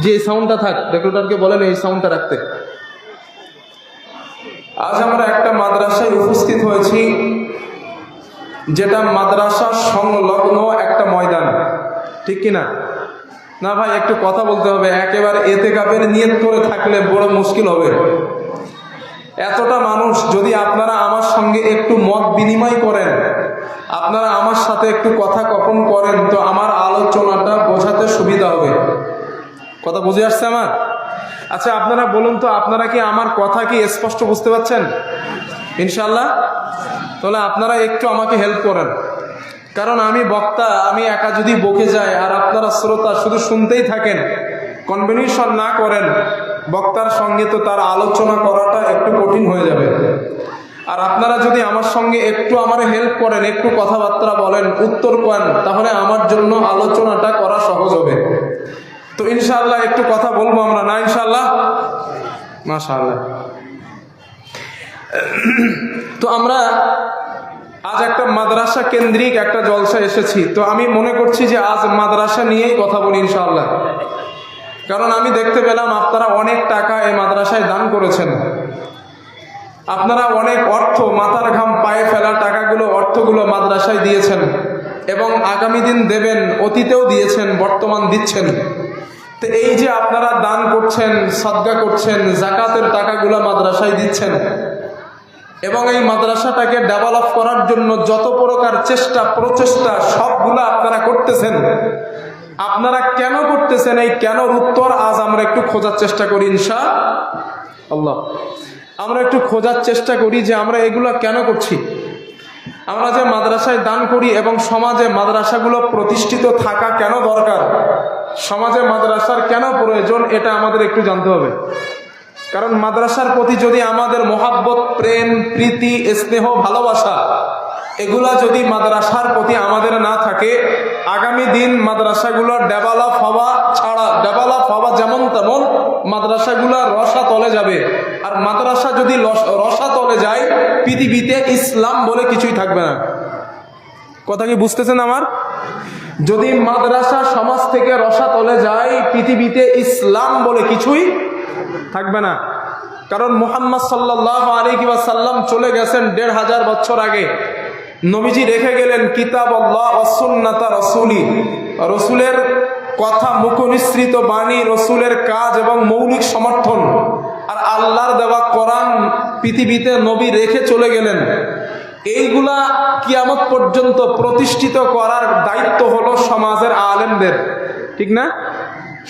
যে এই সাউন্ডটা থাক, রেকর্ডারকে বলেন এই সাউন্ডটা রাখতে। আজ আমরা একটা মাদ্রাসায় উপস্থিত হয়েছি, যেটা মাদ্রাসা সংলগ্ন একটা ময়দান, ঠিক কিনা? না ভাই, একটু কথা বলতে হবে। একেবারে এতেকাফের নিয়ত করে থাকলে বড় মুশকিল হবে। এতটা মানুষ, যদি আপনারা আমার সঙ্গে একটু মত বিনিময় করেন, আপনারা আমার সাথে একটু কথা কপন করেন, তো আমার আলোচনাটা বোঝাতে সুবিধা হবে। কথা বুঝে আসছে আমার? আচ্ছা, আপনারা বলুন তো, আপনারা কি আমার কথা কি স্পষ্ট বুঝতে পারছেন? ইনশাল্লাহ। তাহলে আপনারা একটু আমাকে হেল্প করেন, কারণ আমি বক্তা, আমি একা যদি বকে যাই আর আপনারা শ্রোতা শুধু শুনতেই থাকেন, কনভিনিউশন না করেন বক্তার সঙ্গে, তো তার আলোচনা করাটা একটু কঠিন হয়ে যাবে। আর আপনারা যদি আমার সঙ্গে একটু আমার হেল্প করেন, একটু কথাবার্তা বলেন, উত্তর করেন, তাহলে আমার জন্য আলোচনাটা করা সহজ হবে। তো ইনশাআল্লাহ একটু কথা বলবো আমরা, না ইনশাআল্লাহ? মাশাআল্লাহ। তো আমরা আজ একটা মাদ্রাসা কেন্দ্রিক একটা জলসা এসেছি, তো আমি মনে করছি যে আজ মাদ্রাসা নিয়েই কথা বলি ইনশাআল্লাহ। কারণ আমি দেখতে পেলাম আপনারা অনেক টাকা এই মাদ্রাসায় দান করেছেন, আপনারা অনেক অর্থ, মাথার ঘাম পায়ে ফেলা টাকাগুলো, অর্থগুলো মাদ্রাসায় দিয়েছেন, এবং আগামী দিন দেবেন, অতীতেও দিয়েছেন, বর্তমান দিচ্ছেন। তো এই যে আপনারা দান করছেন, সাদকা করছেন, জাকাতের টাকাগুলো মাদ্রাসায় দিচ্ছেন, এবং এই মাদ্রাসাটাকে ডেভেলপ করার জন্য যত প্রকার প্রচেষ্টা সবগুলো আপনারা করতেছেন। আপনারা কেন করতেছেন, এই কেনর উত্তর আজ আমরা একটু খোঁজার চেষ্টা করি ইনশাআল্লাহ। আমরা একটু খোঁজার চেষ্টা করি যে আমরা এগুলো কেন করছি। আমরা যে মাদ্রাসায় দান করি এবং সমাজে মাদ্রাসাগুলো প্রতিষ্ঠিত থাকা কেন দরকার, সমাজে মাদ্রাসার কেন প্রয়োজন, এটা আমাদের একটু জানতে হবে। কারণ মাদ্রাসার প্রতি যদি আমাদের মহাব্বত, প্রেম, প্রীতি, স্নেহ, ভালোবাসা এগুলা যদি মাদ্রাসার প্রতি আমাদের না থাকে, আগামী দিন মাদ্রাসাগুলো ডেভেলপ হওয়া যেমন তেমন, মাদ্রাসাগুলো রসা তলে যাবে। আর মাদ্রাসা যদি রসা তলে যায়, পৃথিবীতে ইসলাম বলে কিছুই থাকবে না। কথা কি বুঝতেছেন আমার? যদি মাদ্রাসা সমাজ থেকে রসা তলে যায়, পৃথিবীতে ইসলাম বলে কিছুই থাকবে না। কারণ মুহাম্মদ সাল্লাল্লাহু আলাইহি ওয়াসাল্লাম চলে গেছেন ১৫০০ বছর আগে। নবীজি রেখে গেলেন কিতাব আল্লাহ ওয়া সুন্নাতা রাসূলি, রসুলের কথা, মুখনিসৃত বাণী, রসুলের কাজ এবং মৌলিক সমর্থন, আর আল্লাহর দেওয়া কোরআন পৃথিবীতে নবী রেখে চলে গেলেন। এইগুলা কিয়ামত পর্যন্ত প্রতিষ্ঠিত করার দায়িত্ব হলো সমাজের আলেমদের, ঠিক না?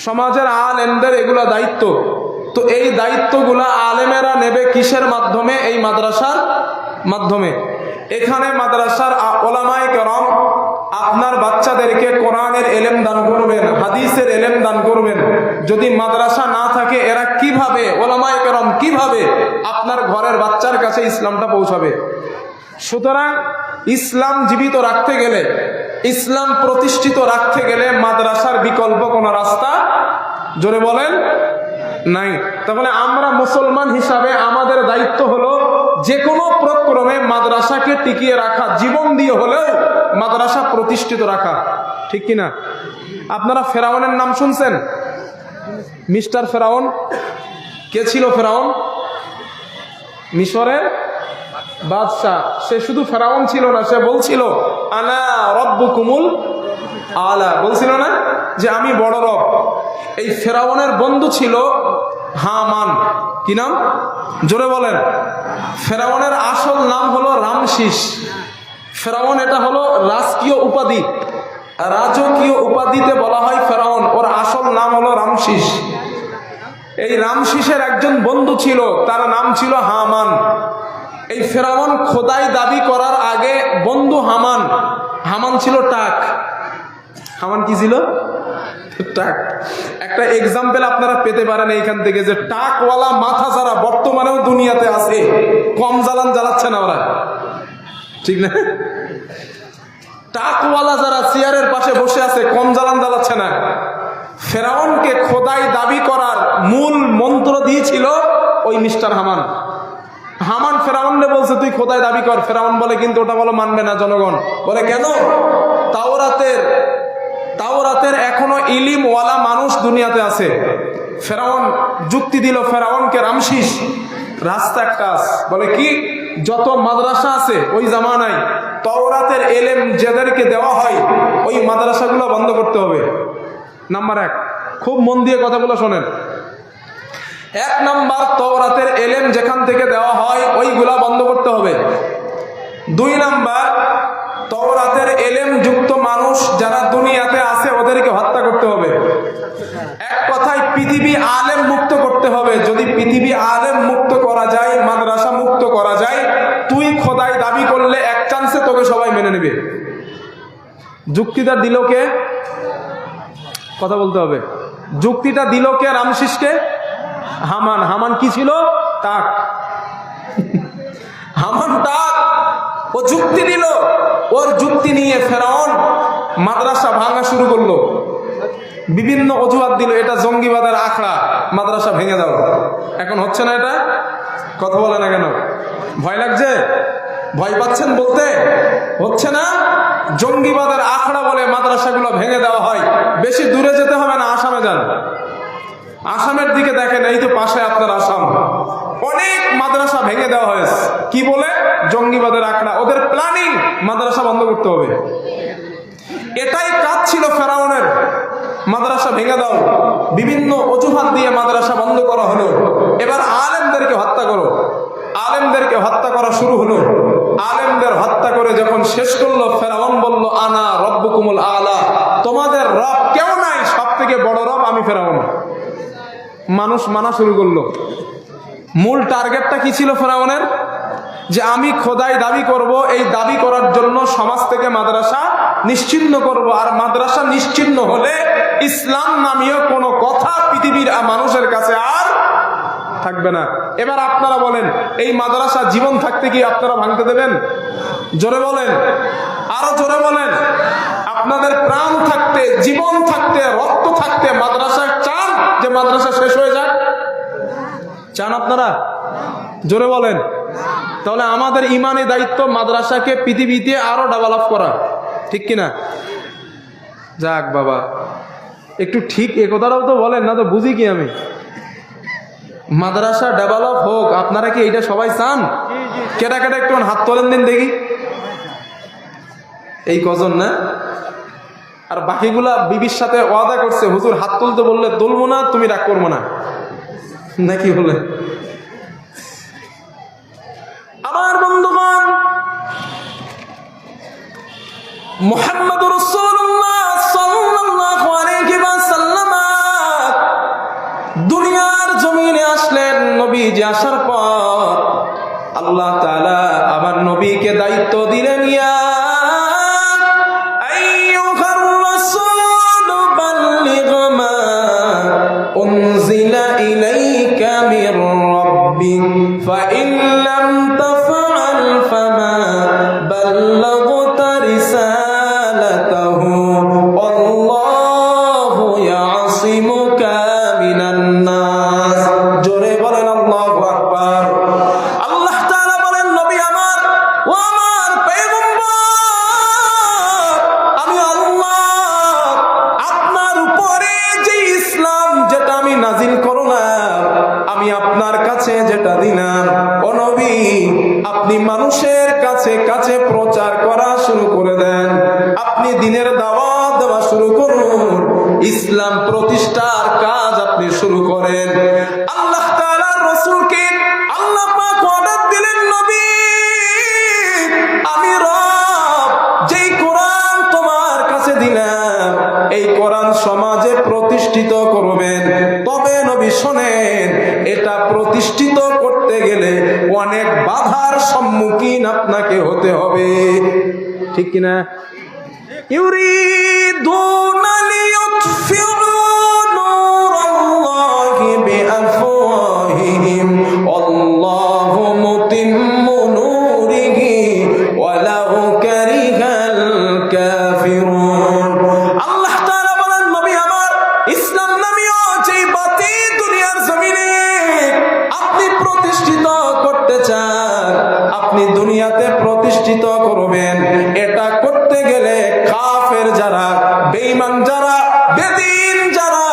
সমাজের আলেমদের এগুলা দায়িত্ব। তো এই দায়িত্বগুলা আলেমেরা নেবে কিসের মাধ্যমে? এই মাদ্রাসার মাধ্যমে। এখানে মাদ্রাসার ওলামায়ে কেরাম আপনার বাচ্চাদেরকে কোরআনের এলেম দান করবেন, হাদিসের এলেম দান করবেন। যদি মাদ্রাসা না থাকে, এরা কিভাবে, ওলামায়ে কেরাম কিভাবে আপনার ঘরের বাচ্চার কাছে ইসলামটা পৌঁছাবে? সুতরাং ইসলাম জীবিত রাখতে গেলে, ইসলাম প্রতিষ্ঠিত রাখতে গেলে মাদ্রাসার বিকল্প কোনো রাস্তা, জোরে বলেন, নাই। তাহলে আমরা মুসলমান হিসাবে আমাদের দায়িত্ব হলো যে কোনো প্রক্রমে মাদ্রাসাকে টিকিয়ে রাখা, জীবন দিয়ে হলেও মাদ্রাসা প্রতিষ্ঠিত রাখা, ঠিক কিনা? আপনারা ফেরাউনের নাম শুনছেন? মিস্টার ফেরাউন কে ছিল? ফেরাউন মিশরের বাদশাহ। সে শুধু ফেরাউন ছিল না, সে বলছিল আনা রব্বুকুমুল আলা, বলছিল না যে আমি বড় রব। এই ফেরাউনের বন্ধু ছিল হামান। কি নাম? জোরে বলেন। ফেরাউনের আসল নাম হলো রামশিস। ফেরাউন এটা হলো রাজকীয় উপাধি, রাজকীয় উপাধিতে বলা হয় ফেরাউন। ওর আসল নাম হলো রামশিস। এই রামশিসের একজন বন্ধু ছিল, তার নাম ছিল হামান। এই ফেরাউন খোদাই দাবি করার আগে বন্ধু হামান ছিল টাক। হামান কি ছিল? টাক। একটা এক্সাম্পল আপনারা পেতে পারেন এইখান থেকে, যে টাকওয়ালা মাথা যারা বর্তমানেও দুনিয়াতে আছে, কম জ্বালাচ্ছে না ওরা, ঠিক না? টাকওয়ালা যারা চেয়ারের পাশে বসে আছে, কম জ্বালাচ্ছে না। ফেরাউনকে খোদাই দাবি করার মূল মন্ত্র দিয়েছিল ওই মিস্টার হামান। হামান ফেরাউনরে বলছে তুই খোদাই দাবি কর। ফেরাউন বলে কিন্তু ওটা বলো মানবে না জনগণ। বলে কেন? তাওরাতের এখনো ইলিমওয়ালা মানুষ দুনিয়াতে আছে। ফেরাউন যুক্তি দিল, ফেরাউনকে রামসিস, রাস্তা একটা আছে, বলে কি যত মাদ্রাসা আছে ওই জামানায় তাওরাতের এলেম যাদেরকে দেওয়া হয় ওই মাদ্রাসাগুলো বন্ধ করতে হবে। নাম্বার 1, খুব মন দিয়ে কথাগুলো শোনেন। 1 নাম্বার, তাওরাতের এলেম যেখান থেকে দেওয়া হয় ওইগুলা বন্ধ করতে হবে। 2 নাম্বার, তাওরাতের এলেম যুক্ত মানুষ যারা দুনিয়াতে আছে ওদেরকে হত্যা করতে হবে। এক কথায় পৃথিবী আলেম মুক্ত করতে হবে। যদি পৃথিবী আলেম মুক্ত করা যায়, মাদ্রাসা মুক্ত করা যায়, তুই খোদাই দাবি করলে এক চান্সে তোকে সবাই মেনে নেবে। যুক্তিটা দিল কে? কথা বলতে হবে। যুক্তিটা দিল কে? রামসিসকে? হামান। হামান কি ছিল? টাক। হামান টাক। ও যুক্তি দিল, ওর যুক্তি নিয়ে ফেরাউন মাদ্রাসা ভাঙা শুরু করলো। বিভিন্ন অজুহাত দিল, এটা জঙ্গিবাদের আখড়া, মাদ্রাসা ভেঙে দাও। এখন হচ্ছে না এটা? কথা বলে না কেন? ভয় লাগছে? ভয় পাচ্ছেন বলতে? হচ্ছে না? জঙ্গিবাদের আখড়া বলে মাদ্রাসাগুলো ভেঙে দেওয়া হয়। বেশি দূরে যেতে হবে না, আসামে যান। আসামের দিকে দেখেন, এই তো পাশে আপনার আসাম, অনেক মাদ্রাসা ভেঙে দেওয়া হয়েছে। কি বলে? জঙ্গিবাদের আখড়া। ওদের প্ল্যানিং মাদ্রাসা বন্ধ করতে হবে। এটাই কাজ ছিল ফেরাউনের, মাদ্রাসা ভেঙে দাও। বিভিন্ন অজুহাত দিয়ে মাদ্রাসা বন্ধ করা হলো। এবার আলেমদেরকে হত্যা করো। আলেমদেরকে হত্যা করা শুরু হলো। আলেমদের হত্যা করে যখন শেষ করলো, ফেরাউন বলল আনা রব্বুকুমুল আলা, তোমাদের রব কেউ নাই, সব থেকে বড় রব আমি ফেরাউন। মানুষ মানা শুরু করলো। মূল টার্গেটটা কি ছিল ফেরাউনের? যে আমি খোদাই দাবি করব, এই দাবি করার জন্য সমাজ থেকে মাদ্রাসা নিশ্চিহ্ন করব। আর মাদ্রাসা নিশ্চিহ্ন হলে ইসলাম নামীয় কোনো কথা পৃথিবীর মানুষের কাছে আর থাকবে না। এবার আপনারা বলেন, এই মাদ্রাসা জীবন থাকতে কি আপনারা ভাঙতে দেবেন? জোরে বলেন, আরো জোরে বলেন। আপনাদের প্রাণ থাকতে, জীবন থাকতে, রক্ত থাকতে মাদ্রাসা চান যে মাদ্রাসা শেষ হয়ে যাক? চান আপনারা? জোরে বলেন। তাহলে আমাদের ইমানি দায়িত্ব মাদ্রাসাকে পৃথিবীতে আরো ডেভেলপ করা, ঠিক কিনা? যাক বাবা, একটু ঠিক এ কথাটাও তো বলেন না, তো বুঝি কি আমি। মাদ্রাসা ডেভেলপ হোক, আপনারা কি এইটা সবাই চান? কেটা কেটা একটু হাত তোলেন দিন দেখি। এই কজন না? আর বাকিগুলা বিবির সাথে ওয়াদা করছে, হুজুর হাত তুলতে বললে তুলবো না, তুমি রাগ করবো না, নাকি বলে? আমার বন্ধুগণ, মুহাম্মদুর রাসূলুল্লাহ সাল্লাল্লাহু আলাইহি ওয়াসাল্লাম দুনিয়ার জমিনে আসলেন। নবীজি আসার পর আল্লাহ তাআলা আমার নবীকে দায়িত্ব দিলেন, ইয়া আইয়ুহার রাসূল বাল্লিগ মা উনজিলা ইলাইকা মির রাব্বিক ফাইন লাম তাফআল ফামা বাল্লাগতা রিসালাতাহু আল্লাহু ইয়াসিমুকা মিনান নাস। জোরে বলেন আল্লাহু আকবার। আল্লাহ তাআলা বলেন, নবী আমার, ও আমার পয়গম্বর, আমি আল্লাহ আপনার উপরে যে ইসলাম যেটা আমি নাজিল করলাম, আমি আপনার কাছে যেটা দিলাম, ও নবী আপনি মানুষের কাছে কাছে প্রচার করা শুরু করে দেন। আপনি দ্বীনের দাওয়াত দেওয়া শুরু করুন, ইসলাম প্রতিষ্ঠার কাজ আপনি শুরু করেন। আল্লাহ তাআলার রাসূলকে আল্লাহ পাক অর্ডার দিলেন, নবী আমি রব যেই কোরআন তোমার কাছে দিলাম, এই কোরআন সমাজে প্রতিষ্ঠিত করবেন। তবে নবী শোনেন, এটা প্রতিষ্ঠিত করতে গেলে অনেক বাধার সম্মুখীন আপনাকে হতে হবে, ঠিক কিনা? ইউরিদুনা লিইউতফিউ নূরাল্লাহি বিআফওয়াহিহিম আল্লাহু মুতিম্মু নূরিহি ওয়ালাউ কারিহাল কাফিরুন। আল্লাহ তাআলা বলেন, নবী আমার, ইসলাম নামীয় যেই বাতি দুনিয়ার জমিনে আপনি প্রতিষ্ঠিত করতে চান, আপনি দুনিয়াতে প্রতিষ্ঠিত করবেন, এটা করতে গেলে কাফের যারা, বেঈমান যারা, বেদিন যারা,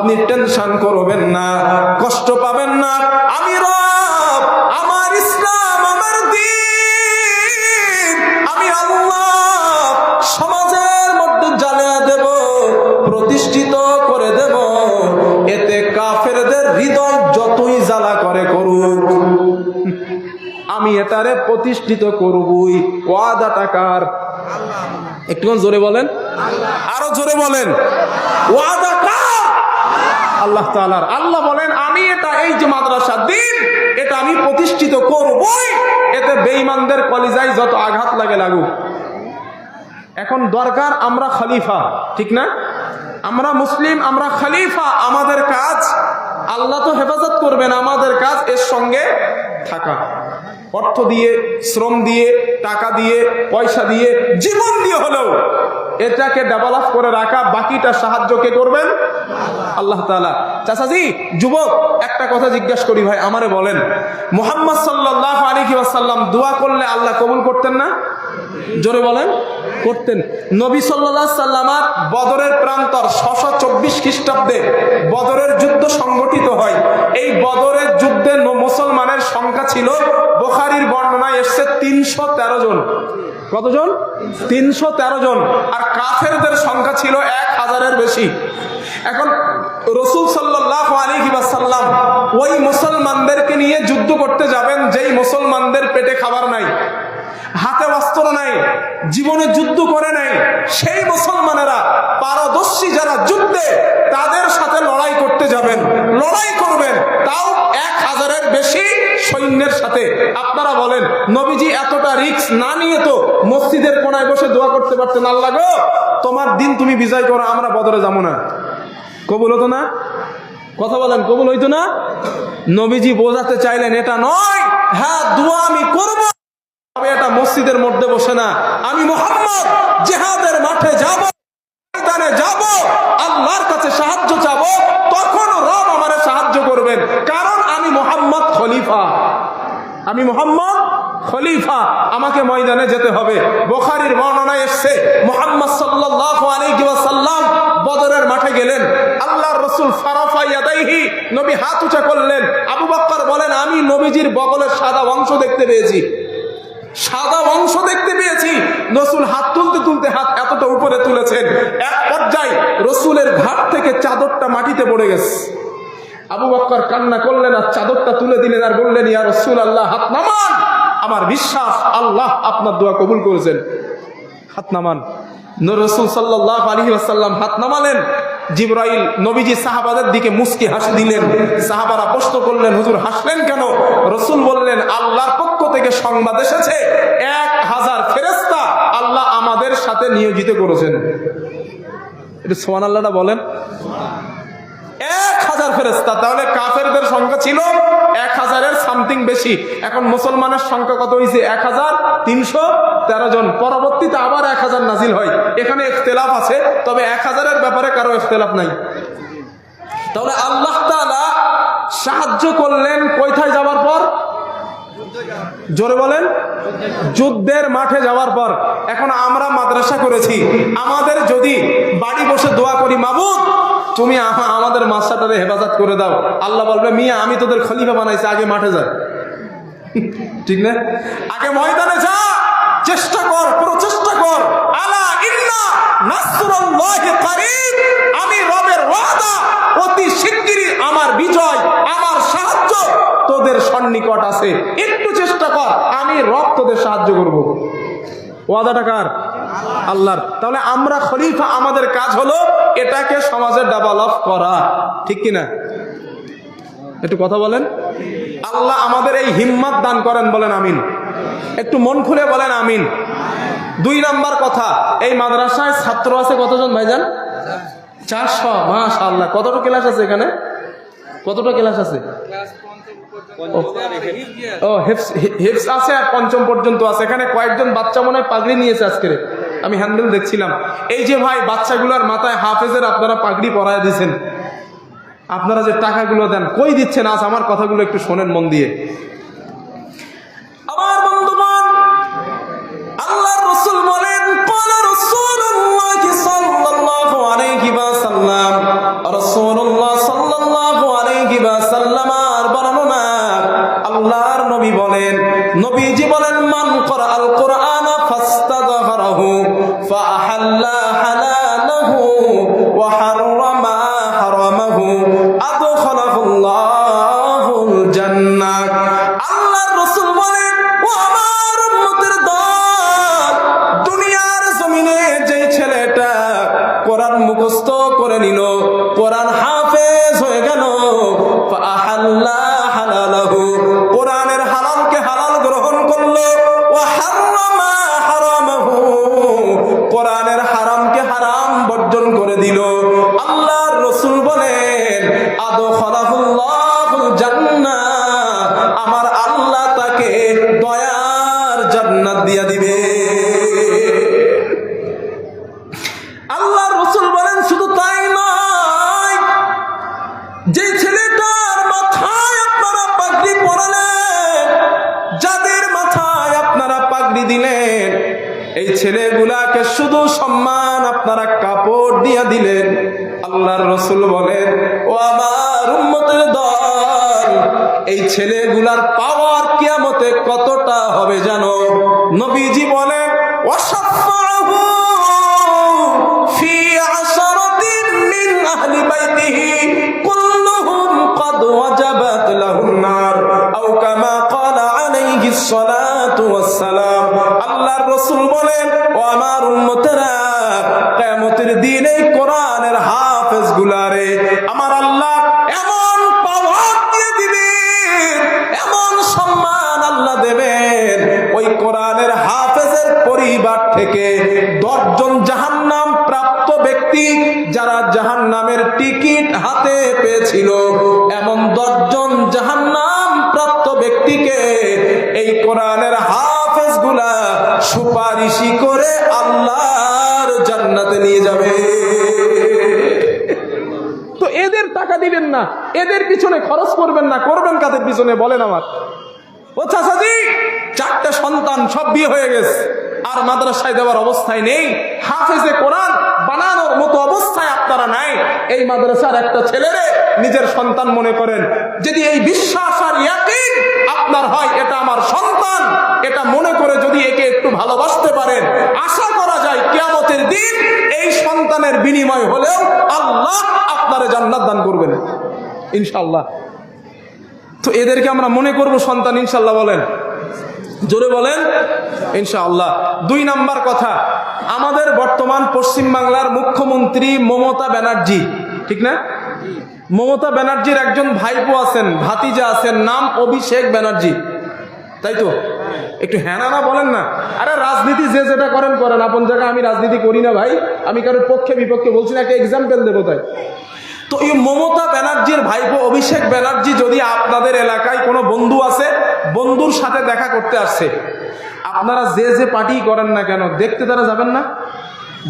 আপনি টেনশন করবেন না, কষ্ট পাবেন না। আমি রব, আমার ইসলাম, আমার দ্বীন, আমি আল্লাহ সমাজের মধ্যে জ্বালিয়ে দেব, প্রতিষ্ঠিত করে দেব। এতে কাফেরদের হৃদয় যতই জ্বালা করে করুক, আমি এটারে প্রতিষ্ঠিত করবই। ওয়াদাটা কার? একটু জোরে বলেন, আরো জোরে বলেন, ওয়াদা কার? আল্লাহ তাআলার। আল্লাহ বলেন আমি এটা, এই যে মাদ্রাসা দিন, এটা আমি প্রতিষ্ঠিত করবই। এতে বেঈমানদের কলিজায় যত আঘাত লাগে লাগুক। এখন দরকার আমরা খলিফা, ঠিক না? আমরা মুসলিম, আমরা খলিফা। আমাদের কাজ, আল্লাহ তো হেফাজত করবেন, আমাদের কাজ এর সঙ্গে থাকা। অর্থ দিয়ে, শ্রম দিয়ে, টাকা দিয়ে, পয়সা দিয়ে, জীবন দিয়ে হলেও এটাকে ডেভেলপ করে রাখা। বাকিটা সাহায্য কে করবেন? আল্লাহ তাআলা। চাচাজি, যুবক, একটা কথা জিজ্ঞাসা করি ভাই, আমারে বলেন, মুহাম্মদ সাল্লাল্লাহু আলাইহি ওয়াসাল্লাম দোয়া করলে আল্লাহ কবুল করতেন না? জোরে বলেন, করতেন। নবী সাল্লাল্লাহু আলাইহি ওয়াসাল্লাম বদরের প্রান্তর 624 খ্রিস্টাব্দে বদরের যুদ্ধ সংগঠিত হয়। এই বদরের যুদ্ধে মুসলমানের সংখ্যা ছিল, বুখারীর বর্ণনায় এসেছে 313 জন। কতজন? 313 জন। আর কাফেরদের সংখ্যা ছিল 1000-এর বেশি। এখন রাসূল সাল্লাল্লাহু আলাইহি ওয়াসাল্লাম ওই মুসলমানদেরকে নিয়ে যুদ্ধ করতে যাবেন, যেই মুসলমানদের পেটে খাবার নাই, হাতে অস্ত্র নাই, জীবনে যুদ্ধ করে নাই, সেই মুসলমানেরা পারদর্শী যারা যুদ্ধে, তাদের সাথে লড়াই করতে যাবেন, লড়াই করবেন, তাও 1000-এর বেশি সৈন্যের সাথে। আপনারা বলেন, নবীজি এতটা রিস্ক না নিয়ে তো মসজিদের কোনায় বসে দোয়া করতে পারতেন, আল্লাহ গো তোমার দিন তুমি বিজয় করো, আমরা বদরে যাবো না। কবুল হতো না? কথা বলেন, কবুল হইতো না? নবীজি বোঝাতে চাইলেন এটা নয়, হ্যাঁ দোয়া আমি করবো, তবে এটা মসজিদের মধ্যে বসে না। আমি মুহাম্মদ জিহাদের মাঠে যাব, ময়দানে যাব, আল্লাহর কাছে সাহায্য চাবো, তখন রব আমারে সাহায্য করবেন, কারণ আমি মুহাম্মদ খলিফা। আমি মুহাম্মদ খলিফা, আমাকে ময়দানে যেতে হবে। বুখারীর বর্ণনায় এসেছে, মুহাম্মদ সাল্লাল্লাহু আলাইহি ওয়াসাল্লাম বদরের মাঠে গেলেন। আল্লাহর রাসূল ফারাফা ইয়াদাইহি, নবী হাত উঁচা করলেন। আবু বকর বলেন, আমি নবীজির বগলের সাদা অংশ দেখতে পেয়েছি, সাদা অংশ দেখতে পেয়েছি। রাসূল হাত তুলতে তুলতে হাত এতটা উপরে তুলেছেন, এক পর্যায়ে রাসূলের ঘাট থেকে চাদরটা মাটিতে পড়ে গেছে। আবু বকর কান্না করলেন আর চাদরটা তুলে দিলেন আর বললেন, ইয়া রাসূলুল্লাহ হাত নামান, আমার বিশ্বাস আল্লাহ আপনার দোয়া কবুল করেছেন, হাত নামান। রাসূল সাল্লাল্লাহু আলাইহি ওয়াসাল্লাম হাত নামালেন। জিবরাইল নবীজি সাহাবাদের দিকে মুস্কি হাসি দিলেন। সাহাবারা প্রশ্ন করলেন, হুজুর হাসলেন কেন? রাসূল বললেন, আল্লাহর পক্ষ থেকে সংবাদ এসেছে 1000 ফেরেশতা আল্লাহ আমাদের সাথে নিয়োজিত করেছেন। এটা সুবহানাল্লাহটা বলেন, 1000 ফেরেশতা। তাহলে কাফেরদের সংখ্যা ছিল 1000-এর সামথিং বেশি। এখন মুসলমানের সংখ্যা কত হয়েছে? 1313 জন। পরবর্তীতে আবার 1000 নাজিল হয়। এখানে ইখতিলাফ আছে, তবে 1000-এর ব্যাপারে কারো ইখতিলাফ নাই। তাহলে আল্লাহ তাআলা সাহায্য করলেন কোথায় যাওয়ার পর? জোরে বলেন, যুদ্ধের মাঠে যাওয়ার পর। এখন আমরা মাদ্রাসা করেছি, আমাদের যদি বাড়ি বসে দোয়া করি, মাবুদ তুমি আমাদের মাদ্রাসাটারে হেফাজত করে দাও, আল্লাহ বলবে, মিয়া আমি তোদের খলিফা বানাইছি, আগে মাঠে যা। ঠিক না? আগে ময়দানে যা, চেষ্টা কর, প্রচেষ্টা কর। আলা ইন্না নাসরুল্লাহি কারীব, আমি রবের ওয়াদা, অতি শিগগিরই আমার বিজয়, আমার সাহায্য তোদের সন্নিকট আছে। একটু চেষ্টা কর, আমি রব তোদের সাহায্য করব। ওয়াদাটা কার? আল্লাহর। তাহলে আমরা খলিফা, আমাদের কাজ হলো এটাকে সমাজে ডেভেলপ করা, ঠিক কিনা? একটু কথা বলেন। আল্লাহ আমাদের এই হিম্মত দান করেন, বলেন আমিন। একটু মন খুলে বলেন আমিন। 2 নাম্বার কথা, এই মাদ্রাসায় ছাত্র আছে কতজন ভাইজান? 400। মাশাআল্লাহ। কতটা ক্লাস আছে এখানে? কতটা ক্লাস আছে? ও হিফজ আছে আর পঞ্চম পর্যন্ত আছে। এখানে কয়েকজন বাচ্চা মনে হয় পাগড়ি নিয়েছে আজকে, আমি হ্যান্ডেল দেখছিলাম। এই যে ভাই, বাচ্চাগুলোর মাথায় হাফেজের আপনারা পাগড়ি পরায় দিয়েছেন, আপনারা যে টাকাগুলো দেন কই দিচ্ছেন? আজ আমার কথাগুলো একটু শোনেন মন দিয়ে। আমার বন্ধুগণ, আল্লাহর রাসূল বলেন, ক্বালা রাসূলুল্লাহ সাল্লাল্লাহু আলাইহি ওয়াসাল্লাম, রাসূলুল্লাহ বলেন, মান ক্বরাআল কুরআনা ফাস্তাযহারাহু ফাআহাল্লা হালালাহু ওয়া হাররামা হারামাহু আদখালাহুল্লাহুল জান্নাহ। আল্লাহর রাসূল বলেন, ও আমার উম্মতের দল, দুনিয়ার জমিনে যেই ছেলেটা কোরআন মুখস্থ করে নিল, কোরআন হাফেজ হয়ে গেল, ফাআহাল্লা হালালাহু, কোরআনের হালালকে হালাল গ্রহণ করলো, ওয়া হাররামা হারামাহু, কোরআনের হারামকে হারাম বর্জন করে দিল। আল্লাহর রাসূল বলেন, আদখালাহুল্লাহুল জান্নাহ, আমার আল্লাহ তাকে দয়ার জান্নাত দিয়া দিবে। আল্লাহর রাসূল বলেন, শুধু তাই নয়, যে ছেলেটার মাথায় আপনারা পাগড়ি পরালেন, যাদের মাথায় আপনারা পাগড়ি দিলেন, এই ছেলেগুলাকে শুধু সম্মান আপনারা কাপড় দিয়া দিলেন। আল্লাহর রাসূল বলেন, ও আমার উম্মতের দল, এই ছেলেগুলার পাওয়ার কিয়ামতে কতটা হবে জানো? নবীজি বলেন, ওয়াশাফাহু ফি আশরাতিন মিন আহলি বাইতিহি কুল্লুহুম ক্বাদ ওয়াজাবাত লাহুন নার আও কামা ক্বালা আলাইহিস সালাতু ওয়াস সালাম। আল্লাহর রাসূল বলেন, ও আমার উম্মতেরা, কিয়ামতের দিন এই কোরআনের হাফেজ গুলারে আমার আল্লাহ এমন পাওয়ার দিয়ে দিবেন, এমন সম্মান আল্লাহ দেবেন, ওই কোরআনের হাফেজের পরিবার থেকে 10 জন জাহান্নাম প্রাপ্ত ব্যক্তি, যারা জাহান্নামের টিকিট হাতে পেয়েছিল, এমন 10 জন জাহান্নাম প্রাপ্ত ব্যক্তিকে এই কোরআনের হাফেজ গুলা সুপারিশি করে আল্লাহর জান্নাতে নিয়ে যাবে। তো এদের টাকা দিবেন না, এদের পিছনে খরচ করবেন না, করবেন কাদের পিছনে বলেন? আমার ও চাচাজি, 4টা সন্তান, সব বিয়ে হয়ে গেছে, আর মাদ্রাসায় দেওয়ার অবস্থায় নেই, হাফেজে কোরআন বানানোর মতো অবস্থায় আপনারা নাই। এই মাদ্রাসার একটা ছেলেরে নিজের সন্তান মনে করেন, যদি এই বিশ্বাস আর ইয়াকিন আপনার হয় এটা আমার সন্তান, এটা মনে করে যদি একে একটু ভালোবাসতে পারেন, আশা করা যায় কিয়ামতের দিন এই সন্তানের বিনিময় হলেও আল্লাহ আপনারে জান্নাত দান করবেন ইনশাআল্লাহ। তো এদেরকে আমরা মনে করব সন্তান ইনশাআল্লাহ, বলেন জোরে বলেন ইনশাআল্লাহ। 2 নাম্বার কথা, আমাদের বর্তমান পশ্চিম বাংলার মুখ্যমন্ত্রী মমতা ব্যানার্জি, ঠিক না? মমতা ব্যানার্জির একজন ভাইপো আছেন, ভাতিজা আছেন, নাম অভিষেক ব্যানার্জি, তাই তো? একটু হ্যাঁ না বলেন না। আরে রাজনীতি যে যেটা করেন করেন, আপন জায়গায় আমি রাজনীতি করি না ভাই, আমি কারোর পক্ষে বিপক্ষে বলছি না, একটা এক্সাম্পল দেবো তাই। তো এই মমতা ব্যানার্জির ভাইপো অভিষেক ব্যানার্জি, যদি আপনাদের এলাকায় কোনো বন্ধু আছে, বন্ধুর সাথে দেখা করতে আসছে, আপনারা যে যে পার্টি করেন না কেন, দেখতে তারা যাবেন না?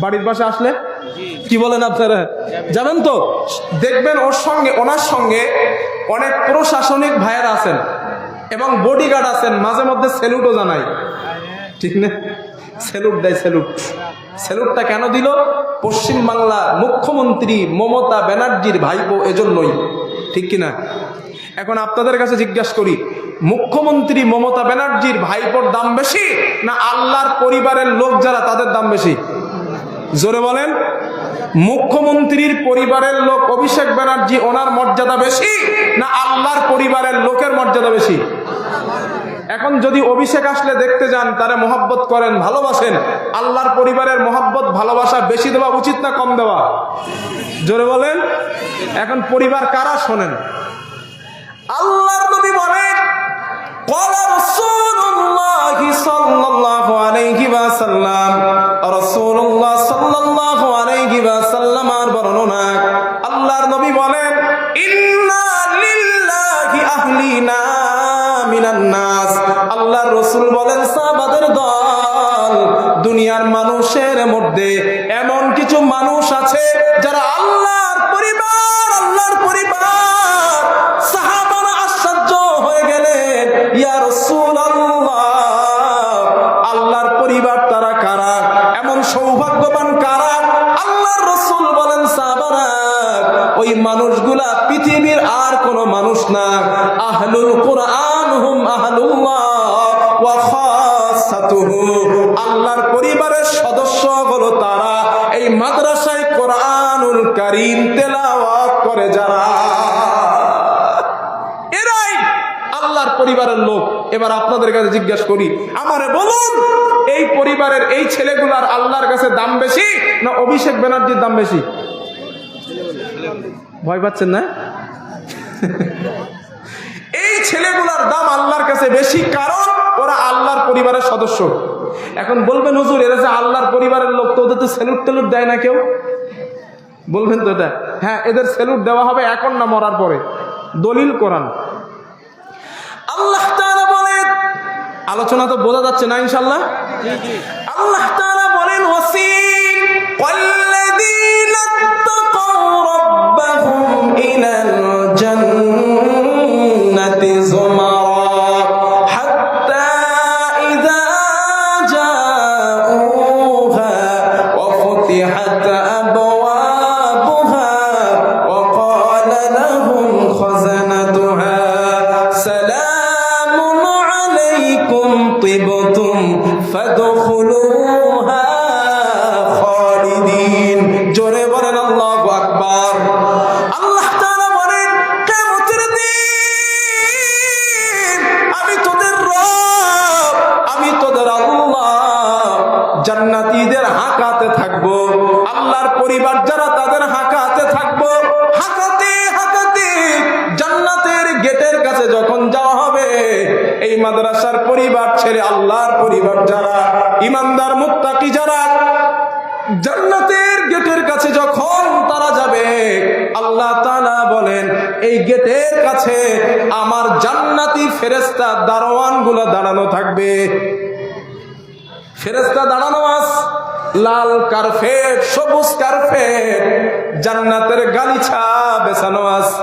বাড়ির পাশে আসলে কি বলেন আপনারা? যাবেন তো? দেখবেন ওনার সঙ্গে অনেক প্রশাসনিক ভাইয়েরা আছেন এবং বডিগার্ড আছেন, মাঝে মধ্যে স্যালুটও জানায়, ঠিক না? স্যালুট দেয়, স্যালুটটা কেন দিল? পশ্চিম বাংলা মুখ্যমন্ত্রী মমতা ব্যানার্জির ভাইপো, এজন্যই, ঠিক কিনা? এখন আপনাদের কাছে জিজ্ঞাসা করি, মুখ্যমন্ত্রী মমতা ব্যানার্জির ভাইপোর দাম বেশি না আল্লাহর পরিবারের লোক যারা তাদের দাম বেশি? জোরে বলেন। মুখ্যমন্ত্রীর পরিবারের লোক অভিষেক ব্যানার্জি, ওনার মর্যাদা বেশি না আল্লাহর পরিবারের লোকের মর্যাদা বেশি? এখন যদি অভিষেক আসলে দেখতে যান, তারে মহব্বত করেন, ভালোবাসেন, আল্লাহর পরিবারের মহব্বত ভালোবাসা বেশি দেওয়া উচিত না কম দেওয়া? জোরে বলেন। এখন পরিবার কারা শোনেন? আল্লাহর নবী বলেন, ক্বালা রাসূলুল্লাহি সাল্লাল্লাহু আলাইহি ওয়াসাল্লাম, রাসূলুল্লাহ সাল্লাল্লাহু আলাইহি ওয়াসাল্লামের বর্ণনা, আল্লাহর নবী বলেন, ইন্না লিল্লাহি আহলিনা মিনান নাস। আল্লাহর রাসূল বলেন, সাহাবাদের দল, দুনিয়ার মানুষের মধ্যে এমন কিছু মানুষ আছে যারা আল্লাহর পরিবার, আল্লাহর পরিবার। সাহাবারা আশ্চর্য হয়ে গেলেন, ইয়া রাসূলুল্লাহ, আল্লাহর পরিবার তারা কারা? এমন সৌভাগ্যবান কারা? আল্লাহর রাসূল বলেন, সাহাবারা, ওই মানুষগুলা পৃথিবীর আর কোন মানুষ না, আহলুল কুরআন হুম আহলুল্লাহ ওয়া ওয়ারাসাতুহু, আল্লাহর পরিবারের সদস্য হলো তারা এই মাদ্রাসায় কোরআনুল কারীম তেলাওয়াত করে যারা, এরাই আল্লাহর পরিবারের লোক। এবার আপনাদের কাছে জিজ্ঞাসা করি, আমারে বলুন, এই পরিবারের এই ছেলেগুলার আল্লাহর কাছে দাম বেশি না অভিষেক ব্যানার্জির দাম বেশি? ভয় পাচ্ছেন না? এই ছেলেগুলার দাম আল্লাহর কাছে বেশি, কারণ ওরা আল্লাহর পরিবারের সদস্য। এখন বলবেন হুজুর, এরা যে আল্লাহর পরিবারের লোক, তো ওদের তো স্যালুট টেলুট দেয় না কেউ? বলবেন তো এটা? হ্যাঁ, এদের স্যালুট দেওয়া হবে এখন না মরার পরে। দলিল কোরআন। আল্লাহ তাআলা বলেন, আলোচনা তো বোঝা যাচ্ছে না ইনশাআল্লাহ? আল্লাহ তাআলা বলেন, ওয়াসিকাল্লাযীনা তাকাউ রাব্বাহুম ইলাল জান্নাতি যুমারা হাত্তা ইযা জাউহা ওয়া ফুতিহাত আবওয়াবুহা ওয়া ক্বালা লাহুম খাযানাতুহা সালামুন আলাইকুম তিবতুম ফাদখুলুহা খালিদিন। জোরে বলেন আল্লাহু আকবার। আল্লাহ তাআলা বলেন, কিয়ামতের দিন আমি তোদের রব, আমি তোদের আল্লাহ জান্নাতীদের হাঁকাতে থাকবো। আল্লাহর পরিবার যারা, তাদের হাঁকাতে থাকবো। হাঁকাতে হাঁকাতে জান্নাতের গেটের কাছে যখন যাওয়া হবে, এই মাদ্রাসার পরিবার ছেড়ে আল্লাহর পরিবার যারা, ইমানদার মুত্তাকি যারা, জান্নাতের গেটের কাছে যখন তারা যাবে, আল্লাহ তাআলা বলেন, এই গেটের কাছে আমার জান্নাতি ফেরেশতা দারোয়ান গুলো দাঁড়ানো থাকবে। ফেরেশতা দাঁড়ানো আছে, লাল কার্পেট, সবুজ কার্পেট, জান্নাতের গালিচা বেছানো আছে।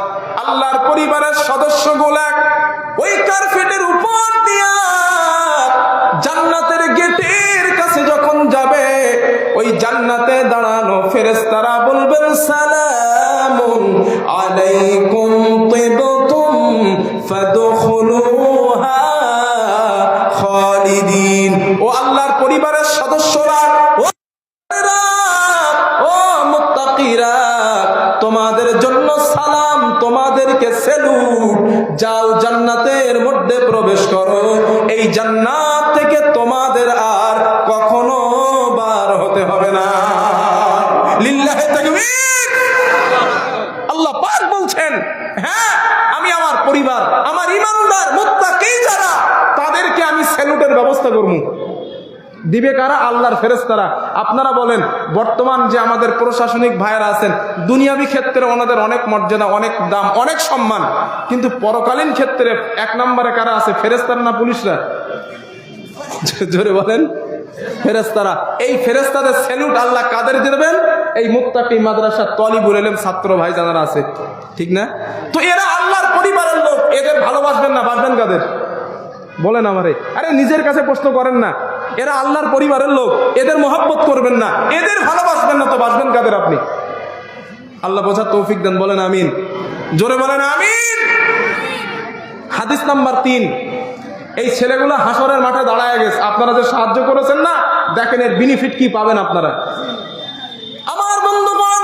আল্লাহর পরিবারের সদস্যগুলা ওই কার্পেটের উপর দিয়া জান্নাতের গেটের কাছে যখন যাবে, ওই জান্নাতে দাঁড়ানো ফেরেশতারা বলবেন, সালামুন আলাইকুম তিবতুম ফাদখুলুহা খালিদিন। ও আল্লাহর পরিবারের সদস্যরা, ও মুত্তাকিরা, তোমাদের জন্য সালাম, তোমাদেরকে স্যালুট। যাও জান্নাতের মধ্যে প্রবেশ করো, এই জান্নাত থেকে তোমাদের আর কখনো বার হতে হবে না। লিল্লাহি তাকবীর। আল্লাহ পাক বলছেন, হ্যাঁ, আমি আমার পরিবার, আমার ইমানদার মুত্তাকি যারা, তাদেরকে আমি স্যালুটের ব্যবস্থা করব। দিবে কারা? আল্লাহর ফেরেশতারা। আপনারা বলেন, বর্তমান যে আমাদের প্রশাসনিক ভাইয়েরা আছেন, দুনিয়াবি ক্ষেত্রে ওনাদের অনেক মর্যাদা, অনেক দাম, অনেক সম্মান, কিন্তু পরকালীন ক্ষেত্রে এক নম্বরে কারা আছে? ফেরেশতারা না পুলিশরা? জোরে বলেন, ফেরেশতারা। এই ফেরেশতাদের স্যালুট আল্লাহ কাদের দেবেন? এই মুত্তাকি মাদ্রাসার তলিবুল ইলম ছাত্র ভাই যারা আছে, ঠিক না? তো এরা আল্লাহর পরিবারের লোক, এদের ভালোবাসবেন না বাসবেন কাদের? বলেন আমারে। আরে নিজের কাছে প্রশ্ন করেন না, এরা আল্লাহর পরিবারের লোক, এদের মহব্বত করবেন না, এদের ভালোবাসবেন না, তো বাসবেন কাদের আপনি? আল্লাহ বোঝার তৌফিক দেন, বলেন আমিন। জোরে বলেন আমিন। হাদিস নাম্বার 3, এই ছেলেগুলো হাসরের মাঠে দাঁড়ায় গেছে, আপনারা যে সাহায্য করেছেন না, দেখেন এর বেনিফিট কি পাবেন আপনারা। আমার বন্ধুগণ,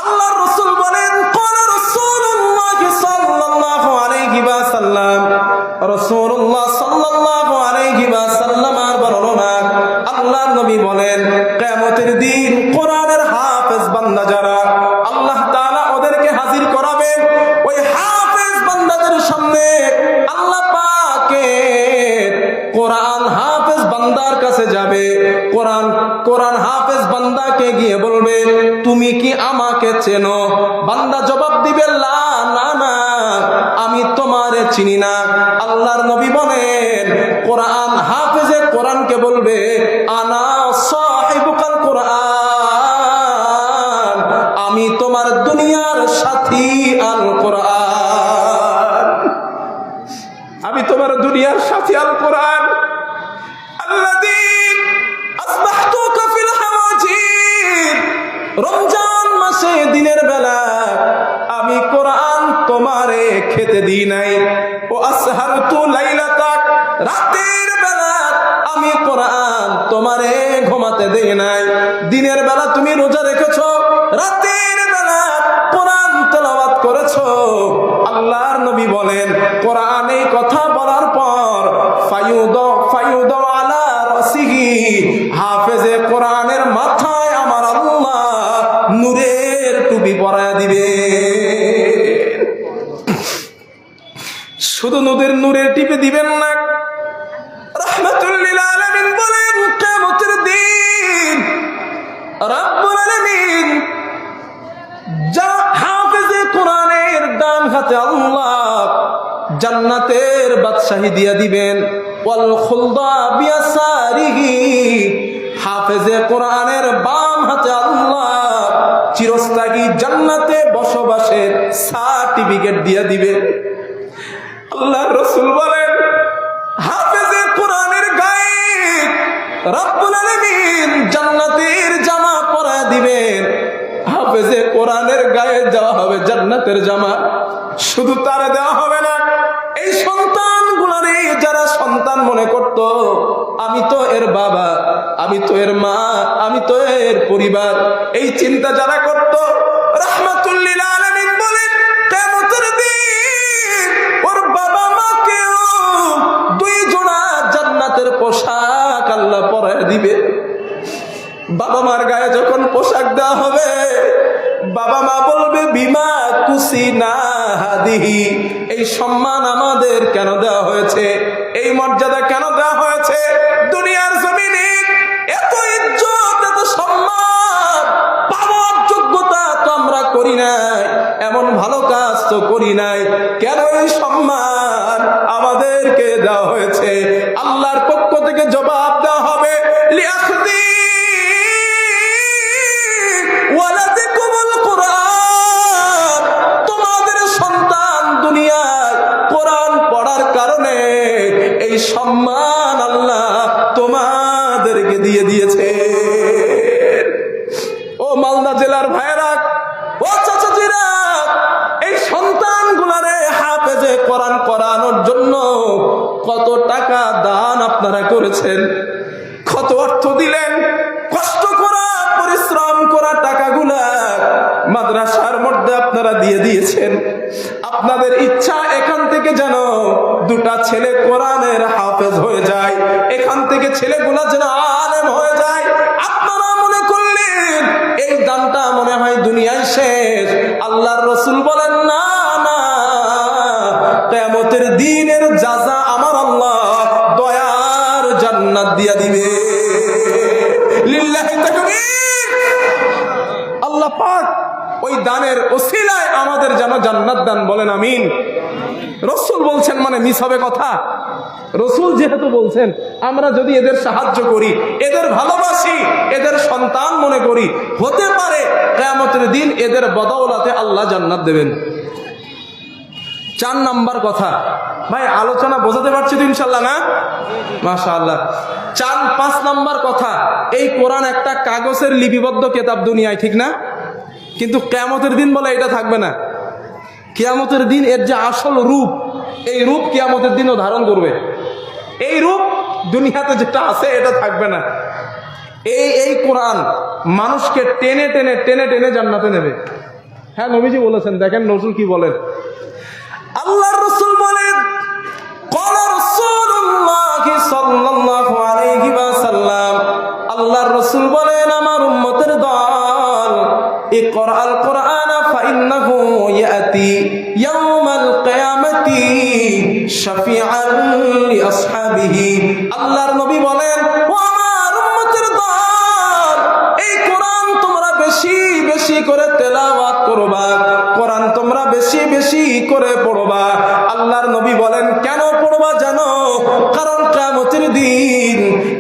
আল্লাহর রাসূল বলেন, ক্বালা রাসূলুল্লাহ সাল্লাল্লাহু আলাইহি ওয়াসাল্লাম, রাসূলুল্লাহ সাল্লাল্লাহু আলাইহি ওয়াসাল্লাম আর বর্ণনা, আল্লাহর নবী বলেন, কিয়ামতের দিন কোরআনের হাফেজ বান্দা যারা, আল্লাহ তাআলা ওদেরকে হাজির করাবেন। ওই হাফেজ বান্দাদের সামনে আল্লাহ পাকের কোরআন হাফেজ বান্দার কাছে যাবে। কোরআন হাফেজ বান্দাকে গিয়ে বলবে, তুমি কি আমাকে চেনো? বান্দা জবাব দিবে, না না, আমি তোমারে চিনি না। আল্লাহর নবী বলেন, কোরআন হাফেজে কোরআনকে বলবে, আনা সাহিবুকাল কোরআন, আমি তোমার দুনিয়ার সাথী আল কোরআন, আমি তোমার দুনিয়ার সাথী আল কোরআন। আল্লাযী আসবাহতুকা ফিল হাওয়াজির, রমজান মাসে দিনের বেলা আমি কোরআন তোমারে খেতে দিই নাই। ও আসহারতু লাইলাতাক, রাতের বেলা তোমারে ঘুমাতে দেয় নাই। দিনের বেলা তুমি রোজা রেখেছো, রাতের বেলা কোরআন তেলাওয়াত করেছো। আল্লাহর নবী বলেন, কোরআন এই কথা বলার পর ফায়ুদ আলা রাসিহি, হাফেজে কোরআনের মাথায় আমার আল্লাহ নূরের টুপি পরায়া দিবে। শুধু নূরের টিপে দিবেন না, রাহমাতুল লিল আলামিন বলেন, কিয়ামতের দিন রব্বুল আলামিন যা হাফেজে কোরআনের ডান হাতে আল্লাহ জান্নাতের বাদশাহী দিয়া দিবেন। ওয়াল খুলদা বিয়াসারিহি, হাফেজে কোরআনের বাম হাতে আল্লাহ চিরস্থায়ী জান্নাতে বসবাসের সার্টিফিকেট দিয়া দিবেন। আল্লাহর রাসূল বলেন, হাফেজে কোরআনের গায়ে রব্বুল আলামিন জান্নাতের জামা পরায় দিবেন। হাফেজে কোরআনের গায়ে দেওয়া হবে জান্নাতের জামা। শুধু তারে দেওয়া হবে না, এই সন্তানগুলোরে যারা সন্তান মনে করত, আমি তো এর বাবা, আমি তো এর মা, আমি তো এর পরিবার, এই চিন্তা যারা করত, রাহমাতুল লিল আলামিন বলেন, কিয়ামতের দিন ওর বাবা মাকেও 2 জোড়া জান্নাতের পোশাক আল্লাহ পরায় দিবে। বাবা মার গায়ে যখন পোশাক দেওয়া হবে, বাবা মা বলবে, বিমা কুসিনা হাদিহি, এই সম্মান আমাদের কেন দেওয়া হয়েছে, এই মর্যাদা কেন দেওয়া হয়েছে? দুনিয়ার জমিনে এত ইজ্জত, এত সম্মান পাওয়ার যোগ্যতা তো আমরা করি নাই, এমন ভালো কাজ তো করি নাই, কেন এই সম্মান আমাদেরকে দেওয়া হয়েছে? আল্লাহর পক্ষ থেকে জবাব দেওয়া হবে, লিয়াখদি ওয়ালাদিকুমুল কুরআন, তোমাদের সন্তান দুনিয়ায় কোরআন পড়ার কারণে এই সম্মান আল্লাহ তোমাদেরকে দিয়ে দিয়েছে। ও মালদা জেলার ভাইরা, ও চাচাজিরা, এই সন্তানগুলারে হাফেজে কোরআন করানোর জন্য কত টাকা দান আপনারা করেছেন, কত অর্থ দিলেন, কষ্ট করা পরিশ্রম করা টাকাগুলা মাদ্রাসার মধ্যে আপনারা দিয়ে দিয়েছেন। আপনাদের ইচ্ছা এখান থেকে যেন 2টা ছেলে কোরআনের হাফেজ হয়ে যায়, এখান থেকে ছেলেগুলা যেন আলেম হয়ে যায়। আপনারা মনে করলেন এই দানটা মনে হয় দুনিয়ায় শেষ। আল্লাহর রাসূল বলেন, না না, কিয়ামতের দিনের জাযা আমার আল্লাহ দয়ার জান্নাত দিয়া দিবে। লিল্লাহি তাকবীর। আল্লাহ পাক ওই দানের ওসিলায় আমাদের যেন জান্নাত দান, বলেন আমিন। রাসূল বলছেন মানে মিস হবে কথা? রাসূল যেহেতু বলছেন, আমরা যদি এদের সাহায্য করি, এদের ভালোবাসি, এদের সন্তান মনে করি, হতে পারে কিয়ামতের দিন এদের বদৌলতে আল্লাহ জান্নাত দেবেন। 4 নাম্বার কথা, ভাই আলোচনা বোঝাতে পারছি তো ইনশাল্লাহ? না, মাশাআল্লাহ। 5 নাম্বার কথা, এই কোরআন একটা কাগজের লিপিবদ্ধ কিতাব দুনিয়ায়, ঠিক না? কিন্তু কিয়ামতের দিন বলে এটা থাকবে না। কিয়ামতের দিন এর যে আসল রূপ, এই রূপ কিয়ামতের দিনও ধারণ করবে। এই রূপ দুনিয়াতে যেটা আছে এটা থাকবে না। এই কোরআন মানুষকে টেনে টেনে টেনে টেনে জান্নাতে নেবে। হ্যাঁ, নবীজি বলেছেন, দেখেন রাসূল কি বলেন। আল্লাহর রাসূল বলেন, ক্বালা রাসূলুল্লাহ সাল্লাল্লাহু আলাইহি ওয়াসাল্লাম, আল্লাহর রাসূল বলেন, আমার উম্মতের দল, ইকরাল কুরআনা ফাইন্নাহু ইয়াতি ইয়াউমাল কিয়ামাতি শাফিআন লিআসহাবিহি। আল্লাহর নবী বলেন, ও আমার উম্মতের দল, এই কোরআন তোমরা বেশি বেশি করে তেলাওয়াত করবা, কোরআন তোমরা বেশি বেশি করে পড়বা। আল্লাহর নবী বলেন, কেন পড়বা জানো? কারণ কিয়ামতের দিন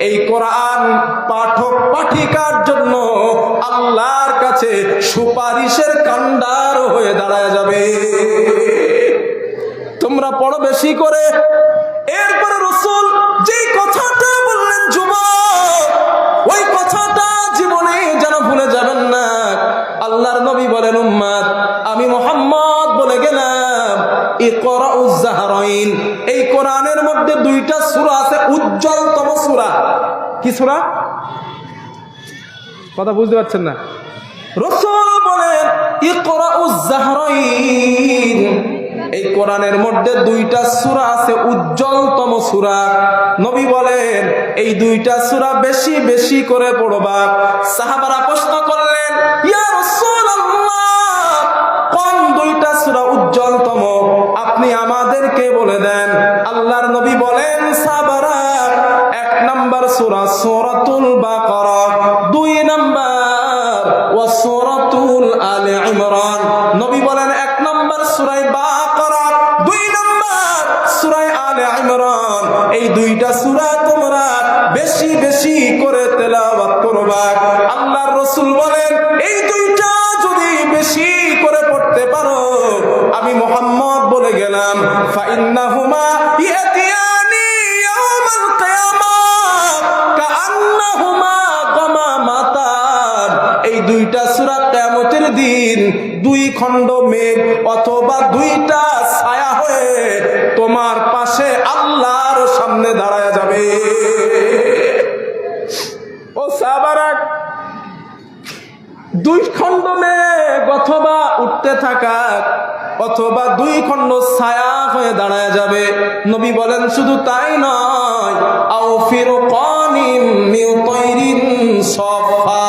এই কোরআন পাঠক পাঠিকার জন্য আল্লাহর কাছে সুপারিশের কান্ডার হয়ে দাঁড়ায় যাবে। তোমরা পড়ো বেশি করে। এরপরে রাসূল যেই কথাটা বললেন যুবক, ওই কথাটা জীবনে যেন ভুলে যাবেন না। আল্লাহর নবী বলেন, উম্মত, আমি মুহাম্মদ বলে গেলাম, ইকরাউজ জাহরাইন, এই কোরআনের মধ্যে 2টা সূরা আছে, উজ্জ্বলতম সূরা। কি সূরা? কথা বুঝতে পারছেন না? রাসূল বলেন ইকরাউজ জাহরাইন, এই কোরআনের মধ্যে দুইটা সূরা আছে, উজ্জ্বলতম সূরা। নবী বলেন এই দুইটা সূরা বেশি বেশি করে পড়বা। সাহাবারা প্রশ্ন করলেন, ইয়া রাসূলুল্লাহ, কোন দুইটা সূরা উজ্জ্বলতম? আপনি আমাদেরকে বলে দেন। আল্লাহর নবী বলেন, সাহাবারা, এক নাম্বার সূরা সূরাতুল বাকারা, দুই নাম্বার ওয়া সূরাতুল আলে ইমরান। নবী বলেন এক নাম্বার সূরা বাকারা, দুই নাম্বার সূরা আলে ইমরান। এই দুইটা সূরা তোমরা বেশি বেশি করে তেলাওয়াত করবা। আল্লাহর রাসূল বলেন এই দুইটা যদি বেশি করে পড়তে পারো, আমি মুহাম্মদ বলে গেলাম, ফাইন্নাহুমা ইয়াতিয়ানি ইয়াউমাল কিয়ামাহ কাআন্নাহুমা গামামাতান। এই দুইটা সূরা কিয়ামতের দিন দুই খণ্ড মেঘ অথবা দুইটা ছায়া হয়ে তোমার পাশে আল্লাহর সামনে দাঁড়ায় যাবে। ও সাহাবারা, দুই খণ্ড মেঘ অথবা উঠতে থাকা অথবা দুই খণ্ড ছায়া হয়ে দাঁড়ায় যাবে। নবী বলেন শুধু তাই নয়, আও ফিরকানিম মিন তাইরিন সাফা,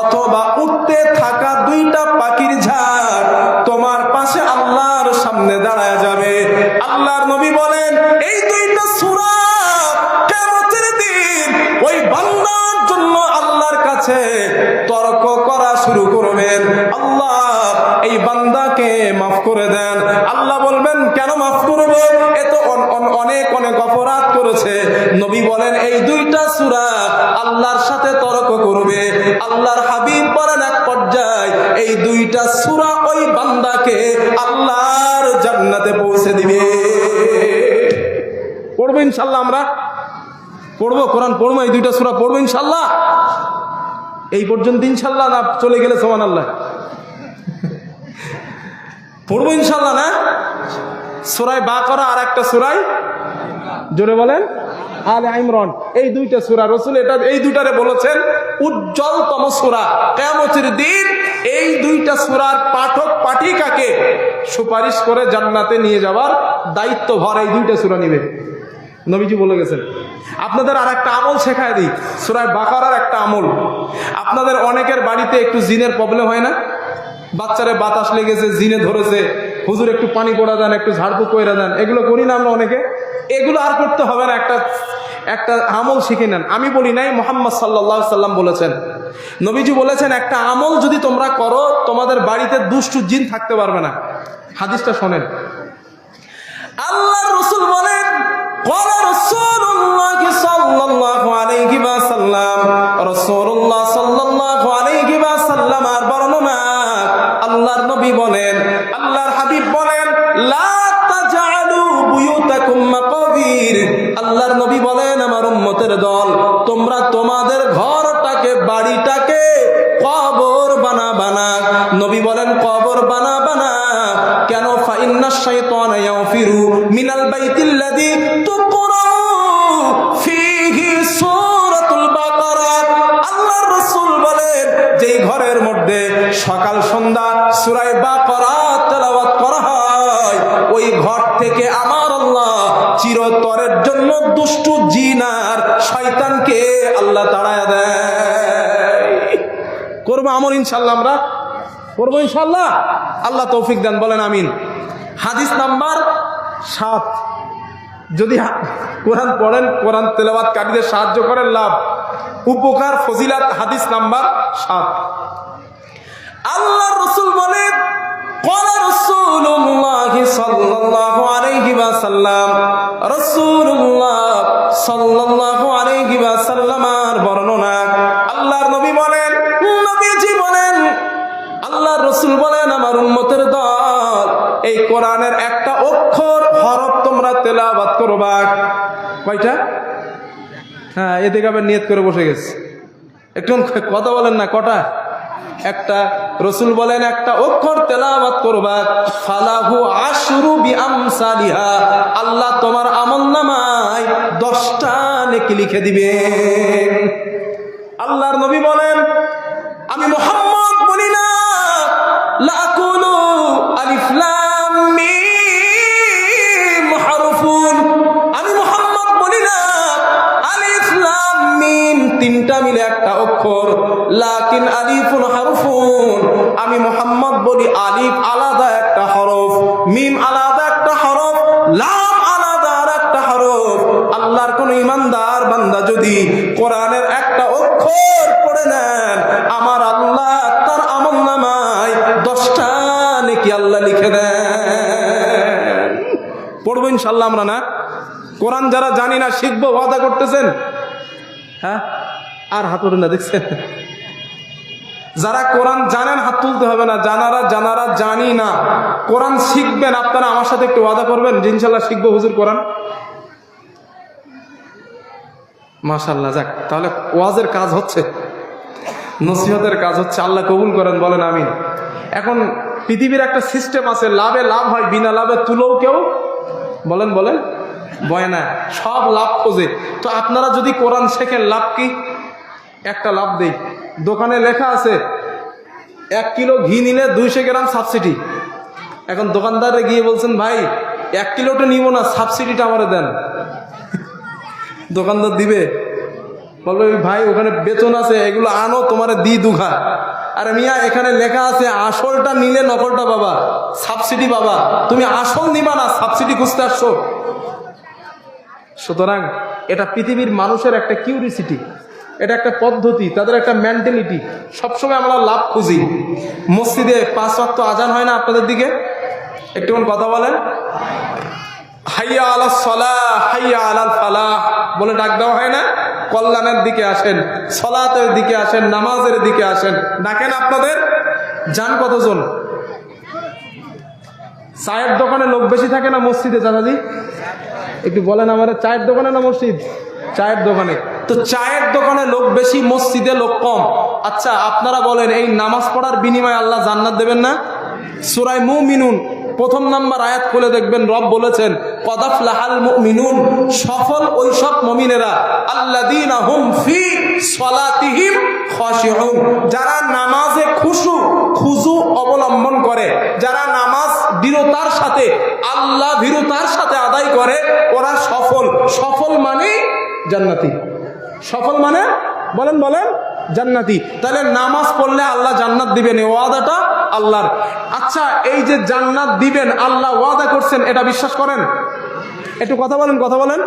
অথবা উঠতে থাকা দুইটা পাখির ঝাড় তোমার পাশে আল্লাহর সামনে দাঁড়ায় যাবে। আল্লাহর নবী বলেন এই দুইটা সূরা কিয়ামতের দিন ওই বান্দার জন্য আল্লাহর কাছে তর্ক করা শুরু করবেন, আল্লাহ এই বান্দাকে মাফ করে দেন। আল্লাহ বলবেন কেন মাফ করব? এ তো অনেক অনেক অপরাধ করেছে। নবী বলেন এই দুইটা সূরা আল্লাহর সাথে তর্ক করবে। আল্লাহর হাবিব বলেন এক পর্যায়ে এই দুইটা সূরা ওই বান্দাকে আল্লাহর জান্নাতে পৌঁছে দিবে। পড়বো ইনশাআল্লাহ, আমরা পড়বো, কোরআন পড়বো, এই দুইটা সূরা পড়বো ইনশাআল্লাহ। এই পর্যন্ত ইনশাআল্লাহ, না চলে গেলে সুবহানাল্লাহ পড়বো ইনশাআল্লাহ না? সূরা বাকারা আর একটা সূরা জোরে বলেন আলে ইমরান। এই দুইটা সূরা রাসূল এটা এই দুইটারে বলেছেন উজ্জ্বলতম সূরা। কিয়ামতের দিন এই দুইটা সূরার পাঠক পাঠিকাকে সুপারিশ করে জান্নাতে নিয়ে যাওয়ার দায়িত্বভার এই দুইটা সূরা নেবে। নবীজি বলে গেছেন। আপনাদের আর একটা আমল শেখায় দিই, সূরা বাকারার একটা আমল। আপনাদের অনেকের বাড়িতে একটু জিনের প্রবলেম হয় না? বাচ্চারে বাতাস লেগেছে, জিনে ধরেছে, হুজুর একটু পানি পড়া দেন, একটু ঝাড়ফুঁক করে দেন, এগুলো করি না আমরা অনেকে? এগুলো আর করতে হবে না, একটা আমল শিখে নেন। আমি বলি নাই, মুহাম্মদ সাল্লাল্লাহু আলাইহি সাল্লাম বলেছেন। নবীজি বলেছেন একটা আমল যদি তোমরা করো তোমাদের বাড়িতে দুষ্টু জিন থাকতে পারবে না। হাদিসটা শোনেন। আল্লাহর রাসূল বলেন, ক্বালা রাসূলুল্লাহ সাল্লাল্লাহু আলাইহি ওয়াসাল্লাম, রাসূলুল্লাহ সাল্লাল্লাহু আলাইহি ওয়াসাল্লামের বর্ণনা। আল্লাহর নবী বলেন, আল্লাহর হাবিব বলেন, লা তাজআলু বুয়ুতাকুম মাকাবির। আল্লাহর নবী বলেন, আমার উম্মতের দল, তোমরা তোমাদের ঘরটাকে, বাড়িটাকে কবর বানাবা না। নবী বলেন কবর বানাবা না কেন? ফাইন্নাশ শাইতানা ইয়াফিরু মিনাল বাইতিল্লাযী তুকরাউ ফীহি সূরাতুল বাকারা। আল্লাহর রাসূল বলেন যেই ঘরের মধ্যে সকাল সন্ধ্যা সূরা বাকারা তেলাওয়াত করা হয়, ওই ঘর থেকে আমার আল্লাহ চিরতরের জন্য দুষ্টু জিন আর শয়তানকে আল্লাহ তাড়ায়া দেয়। করবো আমল ইনশাআল্লাহ, আমরা করবো ইনশাআল্লাহ। আল্লাহ তৌফিক দেন, বলেন আমিন। হাদিস নাম্বার 7, যদি কোরআন পড়েন, কোরআন তেলাওয়াতকারীদের সাহায্য করেন, লাভ উপকার ফজিলাত। হাদিস নাম্বার 7, আল্লাহর রাসূল বলেন, ক্বালা রাসূলুল্লাহ সাল্লাল্লাহু আলাইহি ওয়াসাল্লাম, রাসূলুল্লাহ সাল্লাল্লাহু আলাইহি ওয়াসাল্লামের বর্ণনা। আল্লাহর নবী বলেন, নবীজি বলেন, আল্লাহর রাসূল বলেন, আমার উম্মতের দল, এই কোরআনের একটা অক্ষর হরফ তোমরা তেলাওয়াত করবা। কয়টা? হ্যাঁ, এদিকে আবার নিয়ত করে বসে গেছে। একটু কথা বলেন না, কটা? একটা। রাসূল বলেন একটা অক্ষর তেলাওয়াত করবা, ফালাহু আশরু বিআমসালিহা। আল্লাহ তোমার আমলনামায় 10টা নেকি লিখে দিবেন। আল্লাহর নবী বলেন, আমি মুহাম্মদ বলি না লা আকুলু আলিফ লাম মিম হারফুন, আমি মুহাম্মদ বলি না আলিফ লাম মিম তিনটা মিলে একটা অক্ষর, লাকিন আলিফুন হারফুন, আমি মুহাম্মদ বলি আলিফ আলাদা একটা হরফ, মিম আলাদা একটা হরফ, লাম আলাদা আর একটা হরফ। আল্লাহর কোন ইমানদার বান্দা যদি কোরআনের একটা অক্ষর পড়ে নেন, আমার আল্লাহ তার আমলনামায় 10টা নেকি আল্লাহ লিখে দেন। পড়বো ইনশাআল্লাহ আমরা না? কোরআন যারা জানি না শিখবো ওয়াদা করতেছেন? হ্যাঁ, আর হাত ওঠে না, দেখছেন? যারা কোরআন জানেন হাত তুলতে হবে না, জানারা জানি না কোরআন শিখবেন, আপনারা আমার সাথে একটু ওয়াদা করবেন যে ইনশাআল্লাহ শিখবো হুজুর কোরআন। মাশাআল্লাহ, যাক, তাহলে ওয়াজের কাজ হচ্ছে, নসিহতের কাজ হচ্ছে, আল্লাহ কবুল করেন, বলেন আমিন। এখন পৃথিবীর একটা সিস্টেম আছে, লাভে লাভ হয়, বিনা লাভে তুলেও কেউ বলেন বয় না, সব লাভ খোঁজে। তো আপনারা যদি কোরআন শেখেন, লাভ কি? একটা লাভ দেই, দোকানে লেখা আছে 1 কিলো ঘি নিলে 200 গ্রাম সাবসিডি। এখন দোকানদারে গিয়ে বলছেন, ভাই 1 কিলোটা নিব না, সাবসিডিটা আমারে দেন। দোকানদার দিবে? বলবে ভাই ওখানে বেতন আছে, এগুলো আনো, তোমারে দি দুঘা। আরে মিয়া, এখানে লেখা আছে আসলটা নিলে নকলটা বাবা, সাবসিডি বাবা, তুমি আসল নিবা না, সাবসিডি খুঁজতে আসছো। সুতরাং এটা পৃথিবীর মানুষের একটা কিউরিসিটি, এটা একটা পদ্ধতি, তাদের একটা মেন্টালিটি। সবসময় আমরা লাভ খুঁজি। মসজিদে 5 ওয়াক্ত আজান হয় না আপনাদের দিকে? একটু কথা বলেন, হাইয়া আলাস সালাহ হাইয়া আলাল ফালাহ বলে ডাক দেওয়া হয় না? কল্যাণের দিকে আসেন, সালাতের দিকে আসেন, নামাজের দিকে আসেন, ডাকেন আপনাদের। যান কতজন? চায়ের দোকানে লোক বেশি থাকে না মসজিদে? চাচাজি একটু বলেন আমার, চায়ের দোকানে না মসজিদ? চায়ের দোকানে। তো চায়ের দোকানে লোক বেশি, মসজিদে লোক কম। আচ্ছা আপনারা বলেন, এই নামাজ পড়ার বিনিময়ে আল্লাহ জান্নাত দেবেন না? সূরা মুমিনুন 1 নম্বর আয়াত খুলে দেখবেন, রব বলেছেন কদ আফলাহাল মুমিনুন, সফল ওই সব মুমিনেরা, আল্লাযীনা হুম ফি সলাতিহিম খাশিউন, যারা নামাজে খুশু অবলম্বন করে, যারা নামাজ দৃঢ়তার সাথে, আল্লাহ ভীরুতার সাথে আদায় করে, ওরা সফল মানে জান্নাতি। সফল মানে বলেন জান্নাতি। তাহলে নামাজ পড়লে আল্লাহ জান্নাত দিবেন, এই ওয়াদাটা আল্লাহর। আচ্ছা, এই যে জান্নাত দিবেন আল্লাহ ওয়াদা করছেন, এটা বিশ্বাস করেন? একটু কথা বলেন,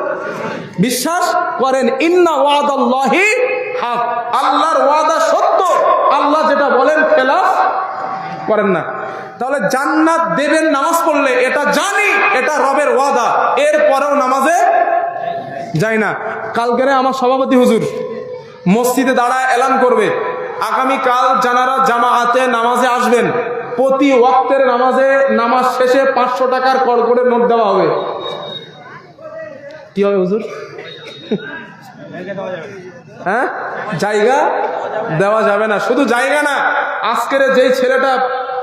বিশ্বাস করেন? ইন্না ওয়াদাল্লাহি হক, আল্লাহর ওয়াদা সত্য, আল্লাহ যেটা বলেন খেলাফ করেন না। তাহলে জান্নাত দেবেন নামাজ পড়লে, এটা জানি, এটা রবের ওয়াদা, এরপরেও নামাজে যাই না। কালকেরে আমার সভাপতি হুজুর মসজিদে দাঁড়ায় এলান করবে, আগামীকাল যারা জামাআতে নামাজে আসবেন, প্রতি ওয়াক্তের নামাজ শেষে 500 টাকার কড়কড়ে নোট দেওয়া হবে। কি হবে হুজুর? হ্যাঁ, জায়গা দেওয়া যাবে না। শুধু জায়গা না, আজকের যেই ছেলেটা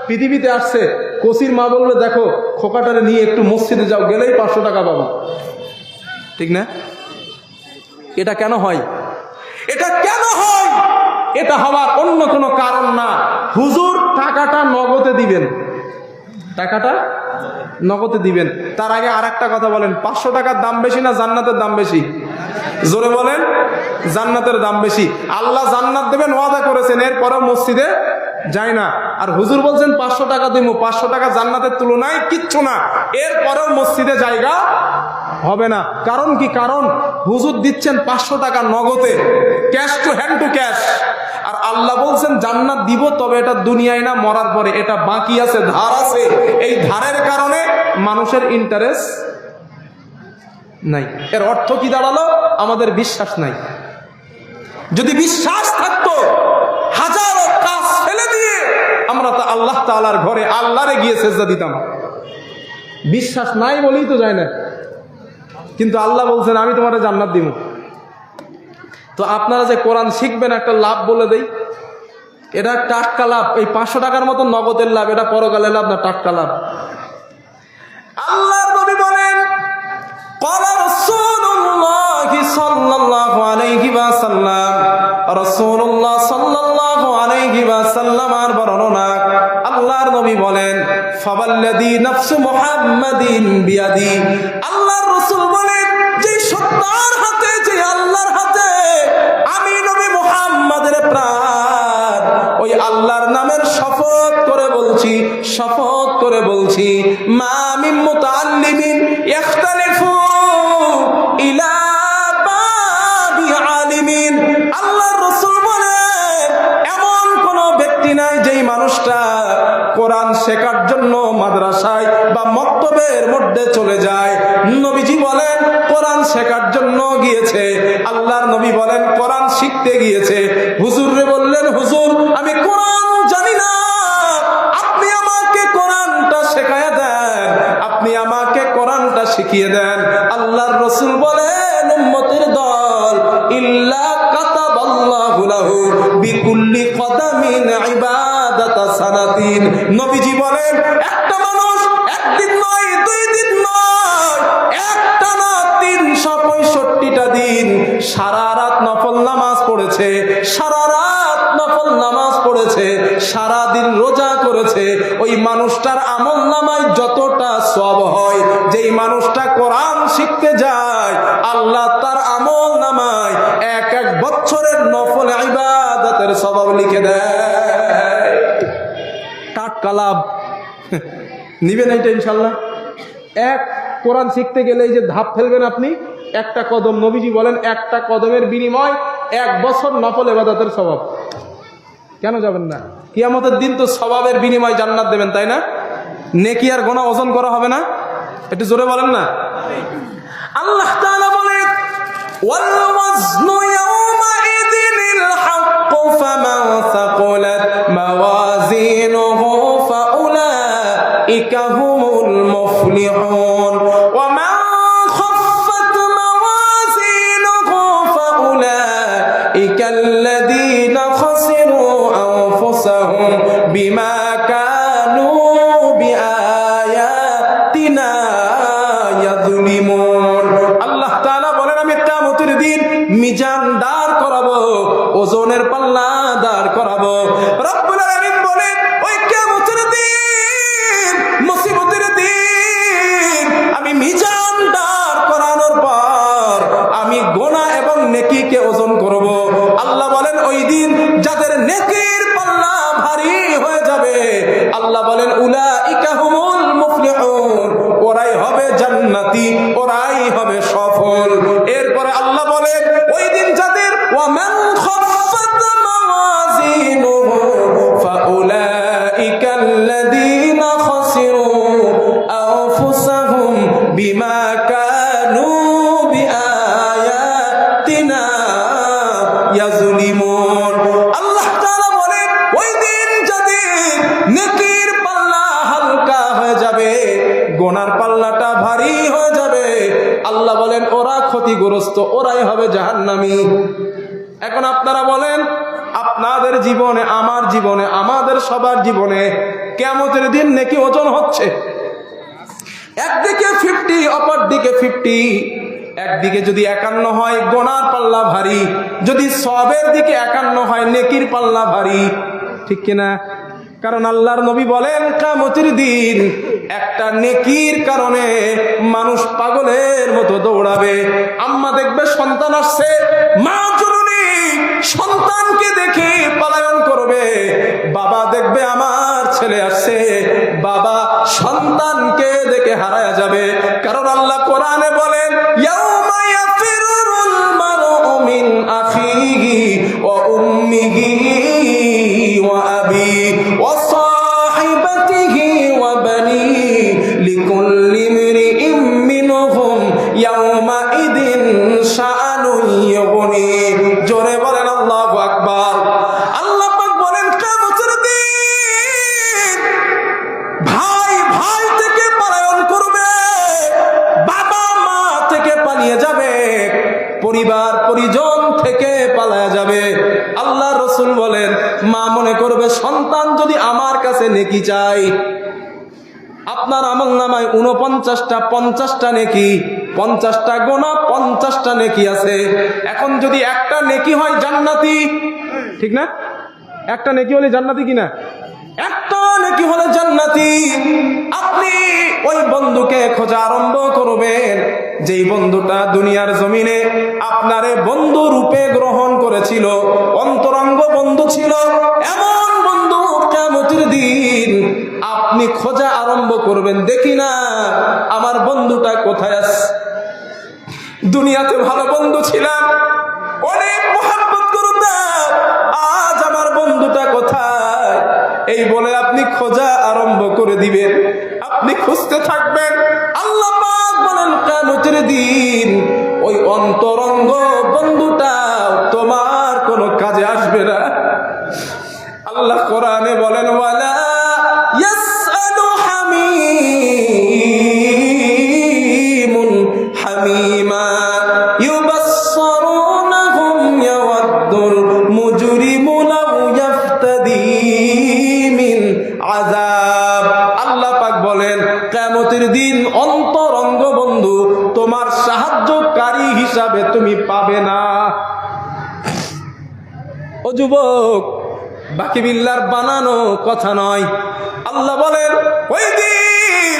পৃথিবীতে আসছে, কসির মা বললে দেখো খোকাটারে নিয়ে একটু মসজিদে যাও, গেলেই 500 টাকা পাবো, ঠিক না? এটা কেন হয়? এটা হওয়ার অন্য কোনো কারণ না। হুজুর টাকাটা নগদে দিবেন। তার আগে আর একটা কথা বলেন, 500 টাকার দাম বেশি না জান্নাতের দাম বেশি? জোরে বলেন, জান্নাতের দাম বেশি। আল্লাহ জান্নাত দেবেন ওয়াদা করেছেন, এরপরেও মসজিদে যায় না। আর হুজুর বলছেন 500 টাকা দিব, 500 টাকা জান্নাতের তুলনায় কিচ্ছু না, এরপরেও মসজিদে জায়গা হবে না। কারণ কি? কারণ হুজুর দিচ্ছেন 500 টাকা নগদে, cash to hand to cash. আর আল্লাহ বলছেন জান্নাত দিব, তবে এটা দুনিয়ায় না, মরার পরে। এটা বাকি আছে, ধার আছে। এই ধারের কারণে মানুষের ইন্টারেস্ট নাই। এর অর্থ কি দাঁড়ালো? আমাদের বিশ্বাস নাই। যদি বিশ্বাস থাকতো, হাজারো কাজ ফেলে দিয়ে আমরা তো আল্লাহ তাআলার ঘরে আল্লাহরে গিয়ে সেজদা দিতাম। বিশ্বাস নাই বলেই তো যায় না। কিন্তু আল্লাহ বলছেন আমি তোমারে জান্নাত দিব। তো আপনারা যে কোরআন শিখবেন, একটা লাভ বলে দেই, এটা টাটকা লাভ। এই 500 টাকার মতো নগদের লাভ, এটা পরকালের লাভ না, টাটকা লাভ। আল্লাহর নবী বলেন, ক্বালা রাসূলুল্লাহি সাল্লাল্লাহু আলাইহি ওয়াসাল্লাম, রাসূলুল্লাহ সাল্লাল্লাহু আলাইহি ওয়াসাল্লামের বর্ণনা, আল্লাহর নবী বলেন, ফাওয়াল্লাযী নাফসু মুহাম্মাদিন বিয়াদি, আল্লাহর রাসূল বলেন, যে সত্তার হাতে, যে আল্লাহর হাতে আমি নবী মুহাম্মাদের প্রাণ, ওই আল্লাহর নামের শপথ করে বলছি, শপথ করে বলছি, মা মিন মুতাআল্লিমিন ইখতালিফু ইলা বাবি আলিমিন, আল্লাহর রাসূল বলেন, এমন কোন ব্যক্তি নাই যেই মানুষটা কোরআন শেখার জন্য মাদ্রাসায় বা মক্তবের মধ্যে চলে যায়। নবীজি বলেন কোরআন শেখার জন্য গিয়েছে, আল্লাহর নবী বলেন কোরআন শিখতে গিয়েছে। হুজুরে বললেন, হুজুর আমি কোরআন জানি না, আপনি আমাকে কোরআনটা শেখায়া দেন, আপনি আমাকে কোরআনটা শিখিয়ে দেন। আল্লাহর রাসূল বলেন, উম্মতের দল, ইল্লা কাতাবাল্লাহু লাহু বিকুল্লি কদামিন ইবাদাতা সানাতিন, নবীজি বলেন একটা মানুষ একদিন নয়, দুই দিন নয়, একটানা 365টা দিন সারা রাত নফল নামাজ পড়েছে, সারা রাত নফল নামাজ পড়েছে, সারা দিন রোজা করেছে, ওই মানুষটার আমল নামায় যতটা সওয়াব হয়, যেই মানুষটা কোরআন শিখতে যায়, আল্লাহ তার আমল নামায় এক এক বছরের নফল ইবাদতের সওয়াব লিখে দেয়। টাটকা লাভ নিবেন এটা ইনশাল্লাহ। এক কোরআন শিখতে গেলে এই যে ধাপ ফেলবেন আপনি, একটা কদম, নবীজি বলেন একটা কদমের বিনিময় 1 বছর নফল ইবাদতের সওয়াব। কেন যাবেন না? কিয়ামতের দিন তো সওয়াবের বিনিময় জান্নাত দেবেন, তাই না? নেকি আর গুনাহ ওজন করা হবে না? একটু জোরে বলেন না। আল্লাহ তাআলা বলেন, ওয়াল ওয়াজনু ইয়াওমাইযিনিল হক ফামান সাকুলাত মাওয়াজিনুহু ফাউলাইকা হুমুল মুফলিহুন ওয়া মান খাফফাত মাওয়াজিনুহু ফাউলাইকা আল্লাযীনা খাসিরু আনফুসাহুম বিমা কানু বিআয়াতিনা ইয়াযলিমুন। আল্লাহ তাআলা বলেন, আমি কিয়ামতের দিন মিজান দাঁড় করাবো, ওজনের পাল্লা দাঁড় করাবো। রব্বুল আলামিন বলেন, ওই কিয়ামতের দিন, মুসিবতের দিন, আমি মিজান দাঁড় করানোর পর আমি গুনাহ এবং নেকিকে ওজন করব। আল্লাহ বলেন, ওই দিন যাদের নেকির পাল্লা ভারী হয়ে যাবে, আল্লাহ বলেন, উলাইকা হুমুল মুফলিহুন, ওরাই হবে জান্নাতি, ওরাই হবে সফল। এরপরে আল্লাহ বলেন, ওই দিন যাদের ওয়া মান খাফফাত মাওয়াজিনুহু ফাউলাইকা আল্লাযীনা খাসিরু আনফুসাহুম বিমা কানু বিআয়াতিনা ইয়াযলিমুন। আল্লাহ তাআলা বলেন, ওই দিন যাদের নেকির পাল্লা হালকা হয়ে যাবে, গুনার পাল্লাটা ভারী হয়ে যাবে, আল্লাহ বলেন ওরা ক্ষতিগ্রস্ত, ওরাই হবে জাহান্নামী। এখন আপনারা বলেন, আপনাদের জীবনে, আমার জীবনে, আমাদের সবার জীবনে কিয়ামতের দিন নেকি ওজন হচ্ছে, একদিকে 50, অপর দিকে 50। একদিকে যদি 51 হয় গুনার পাল্লা ভারী, যদি সওয়াবের দিকে 51 হয় নেকির পাল্লা ভারী, ঠিক কিনা? কারণ আল্লাহর নবী বলেন, কিয়ামতের দিন একটা নেকির কারণে মানুষ পাগলের মতো দৌড়াবে। আম্মা দেখবে সন্তান আসছে, মা জননী সন্তানকে দেখে পলায়ন করবে। বাবা দেখবে আমার ছেলে আসছে, বাবা সন্তানকে দেখে হারায়া যাবে। কারণ আল্লাহ কোরআনে বলেন, ইয়াউমা ইয়াফিরুল মারউ মিন আখিহি ওয়া উম্মিহি ওয়া আবিহি ওয়া সাহিবাতিহি ওয়া বানিহি লিকুল্লি ইমরিইম মিনহুম ইয়াউমা ইদিন শাআনুন ইউগনি। জোরে বলেন আল্লাহু আকবার। আল্লাহ পাক বলেন, কিয়ামতের দিন ভাই ভাই থেকে পলায়ন করবে, বাবা মা থেকে পালিয়ে যাবে, পরিবার পরিজন থেকে পালায়া যাবে। আল্লাহ রাসূল বলেন, মা মনে করবে সন্তান যদি আমার কাছে নেকি চাই, আপনার আমলনামায় 49টা 50টা নেকি, 50টা গোনা 50টা নেকি আছে। এখন যদি একটা নেকি হয় জান্নাতি, ঠিক না? একটা নেকি হলে জান্নাতি কিনা? একটা নেকি হলে জান্নাতি। আপনি ওই বন্ধুকে খোঁজা আরম্ভ করবেন, যেই বন্ধুটা দুনিয়ার জমিনে আপনারে বন্ধু রূপে গ্রহণ করেছিল, অন্তরঙ্গ বন্ধু ছিল। এমন বন্ধু কিয়ামতের দিন আপনি খোঁজা আরম্ভ করবেন, দেখি না আমার বন্ধুটা কোথায় আছে। দুনিয়াতে ভালো বন্ধু ছিলাম, অনেক মহব্বত করতাম, আজ আমার বন্ধুটা কোথায়, এই বলে আপনি খোঁজা আরম্ভ করে দিবেন। আপনি খুঁজতে থাকবেন। আল্লাহ পাক বলেন কিয়ামতের দিন ওই অন্তরঙ্গ বন্ধুটা তোমার কোনো কাজে আসবে না। আল্লাহ কোরআনে বলেন ওয়ালা ইয়াসআলু হামীমুন হামীমা ইউবাসসিরুনহুম ইয়াওয়াদ্দুল মুজরিমু লাউ ইয়াফতাদি মিন আযাব। আল্লাহ পাক বলেন কিয়ামতের দিন অন্তরঙ্গ বন্ধু তোমার সাহায্যকারী হিসাবে তুমি পাবে না। ও যুবক, বাকি বিল্লার বানানো কথা নয়। আল্লাহ বলেন ওই দিন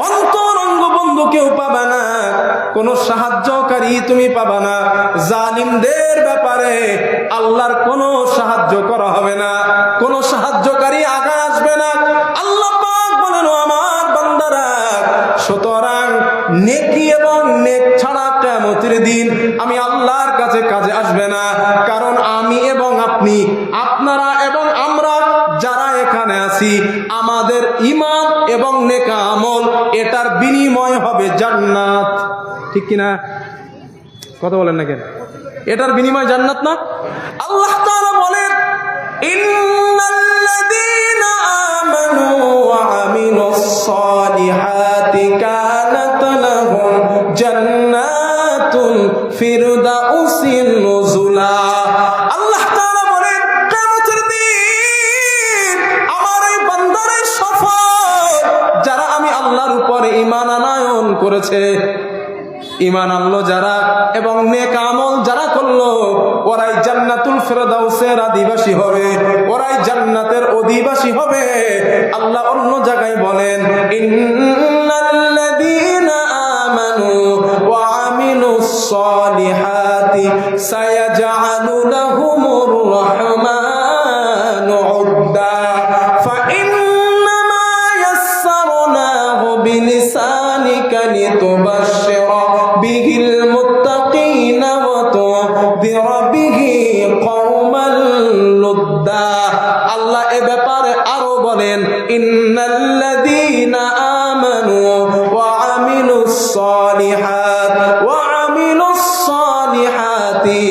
অন্তরঙ্গ বন্ধু কেউ পাবে না, কোন সাহায্যকারী তুমি পাবে না। জালিমদের ব্যাপারে আল্লাহর কোনো সাহায্য করা হবে না, কোনো সাহায্যকারী আগে আসবে না। আল্লাহ পাক বলেন আমার বান্দারা, সুতরাং নেকি এবং নেক ছাড়া কিয়ামতের দিন আমি আল্লাহর কাছে কাজে আসবে না। কারণ আমি এবং আপনি, আপনারা এবং আমরা যারা এখানে আছি, আমাদের ঈমান এবং নেক আমল, এটার বিনিময় হবে জান্নাত। ঠিক কিনা? কথা বলেন না কেন? এটার বিনিময় জান্নাত না? আল্লাহ তাআলা বলেন ইন্নাল্লাযীনা আমানু ওয়া আমিলুস সালিহাতি কানাত লাহুম জান্নাতুল ফিরদাউসিন নুজুলা। আল্লাহ তাআলা বলেন কিয়ামতের দিন আমার এই বান্দারে সফল, যারা আমি আল্লাহর উপরে ঈমান আনয়ন করেছে, ঈমান আনলো যারা এবং নেক আমল যারা করলো, ওরাই জান্নাতুল ফিরদাউসের অধিবাসী হবে, ওরাই জান্নাতের অধিবাসী হবে। আল্লাহ অন্য জায়গায় বলেন ইন্নাল্লাযীনা আমানু ওয়া আমিলুস সালিহাতি সায়াজআলু লাহুমুর রাহমানু উদ্দা ফাইন্নামা ইয়াসসারনাহু বিলিসানিকা লিতুবাশশিরা বিহিল মুত্তাকিনা ওয়া তুনযিরা বিহি কওমান লুদ্দা। আল্লাহ এ ব্যাপারে আরো বলেন ইন্নাল্লাযীনা আমানু ওয়া আমিলুস সালিহাতি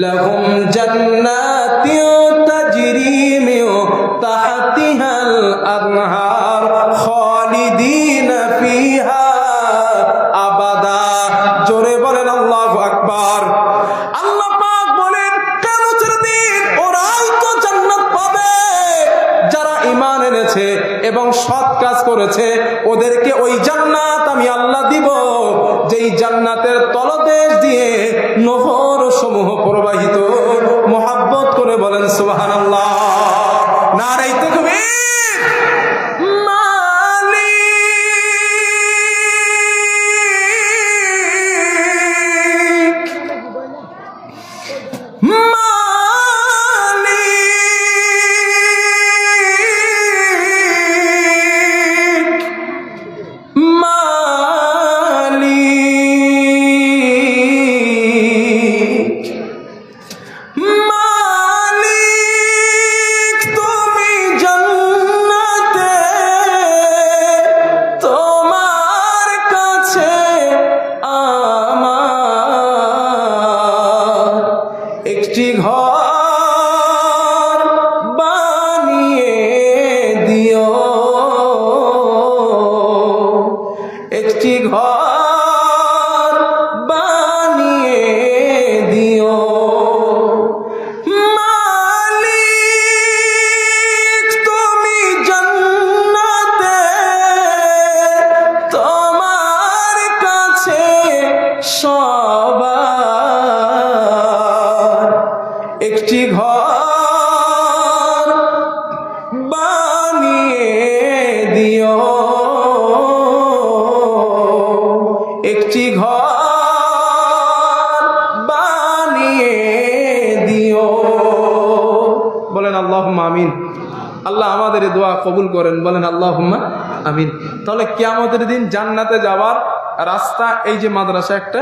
লাহুম জান্নাতিন তাজরি মিন তাহতিহাল আনহার খালিদিনা ফিহা আবাদা। জোরে বলেন আল্লাহু আকবার। আল্লাহ পাক বলেন কিয়ামতের দিন ওরাই তো জান্নাত পাবে যারা ঈমান এনেছে এবং সৎ কাজ করেছে। ওদেরকে ওই জান্নাত আমি আল্লাহ দিব, যেই জান্নাতের তলদেশ দিয়ে নহর সমূহ প্রবাহিত। মুহাব্বত করে বলেন সুবহানাল্লাহ। নারে তাকবীর। একটি ঘর বানিয়ে দিও, একটি ঘর বানিয়ে দিও। বলেন আল্লাহুম্মা আমিন। আল্লাহ আমাদের দোয়া কবুল করেন, বলেন আল্লাহুম্মা আমিন। তাহলে কিয়ামতের দিন জান্নাতে যাওয়ার রাস্তা এই যে মাদ্রাসা একটা,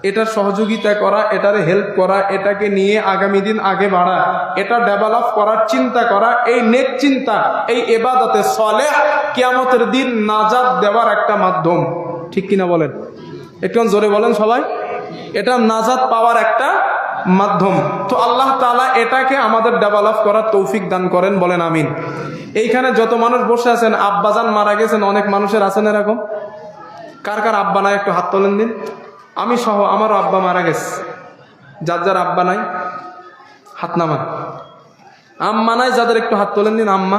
এটা সহযোগিতা করা, এটারে হেল্প করা, এটাকে নিয়ে আগামী দিন আগে বাড়া, এটা ডেভেলপ করার চিন্তা করা, এই নেক চিন্তা, এই ইবাদতে সালেহ কিয়ামতের দিন নাজাত দেওয়ার একটা মাধ্যম। ঠিক কিনা বলেন? একটু জোরে বলেন সবাই। এটা নাজাত পাওয়ার একটা মাধ্যম। তো আল্লাহ তাআলা এটাকে আমাদের ডেভেলপ করার তৌফিক দান করেন, বলেন আমিন। এইখানে যত মানুষ বসে আছেন, আব্বাজান মারা গেছেন, অনেক মানুষের আছেন এরকম। কার কার আব্বা নাই একটু হাত তোলেন দিন। আমি সহ আমারও আব্বা মারা গেছে। যার যার আব্বা নাই হাত নামান। আম্মা নাই যাদের একটু হাত তোলেন দিন। আম্মা,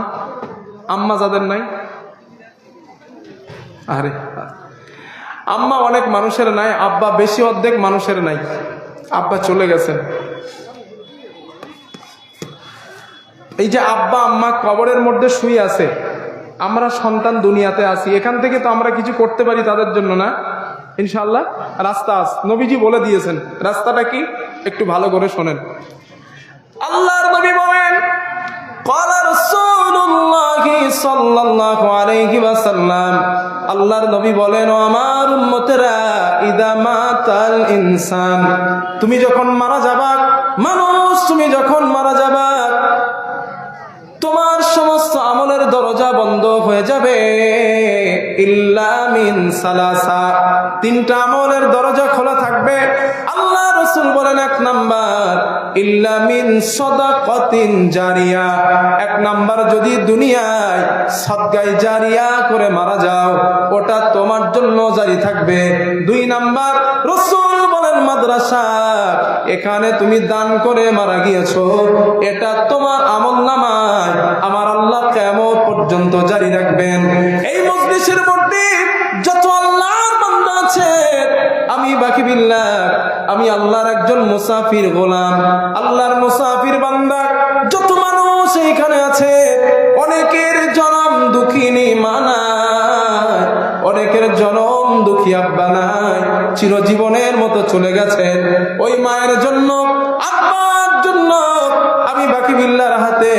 আম্মা যাদের নাই, আরে আম্মা অনেক মানুষের নাই, আব্বা বেশি অর্ধেক মানুষের নাই। আব্বা চলে গেছেন। এই যে আব্বা আম্মা কবরের মধ্যে শুয়ে আছে, আমরা সন্তান দুনিয়াতে আছি, এখান থেকে তো আমরা কিছু করতে পারি তাদের জন্য না? ইনশাআল্লাহ রাস্তা আছে, নবীজি বলে দিয়েছেন। রাস্তাটা কি একটু ভালো করে শোনেন। আল্লাহর নবী বলেন, ক্বালা রাসূলুল্লাহি সাল্লাল্লাহু আলাইহি ওয়াসাল্লাম, আল্লাহর নবী বলেন, ও আমার উম্মতেরা, ইদা মাতাল ইনসান, তুমি যখন মারা যাবা, মানুষ তুমি যখন মারা যাবা, তোমার সমস্ত আমলের দরজা বন্ধ হয়ে যাবে, ইল্লা মিন সালাসা, তিনটা আমলের দরজা খোলা থাকবে। আল্লাহ রাসূল বলেন, এক নাম্বার ইল্লা মিন সাদাকাতিন জারিয়া, এক নাম্বার যদি দুনিয়ায় সাদগায়ে জারিয়া করে মারা যাও, ওটা তোমার জন্য জারি থাকবে। দুই নাম্বার রাসূল বলেন, মাদ্রাসা, এখানে তুমি দান করে মারা গিয়েছো, এটা তোমার আমলনামায় আমার আল্লাহ কিয়ামত পর্যন্ত জারি রাখবেন। এই মজলিসের মধ্যে যত আল্লাহর বান্দা আছে, আমি বাকি বিল্লাহ, আমি আল্লাহর একজন মুসাফির গোলাম, আল্লাহর মুসাফির বান্দা, যত মানুষ এইখানে আছে, অনেকের জনম দুঃখিনী মা নাই, অনেকের জনম দুঃখী আব্বা নাই, চিরজীবনের মতো চলে গেছেন। ওই মায়ের জন্য, আব্বার জন্য আমি বাকি বিল্লাহর হাতে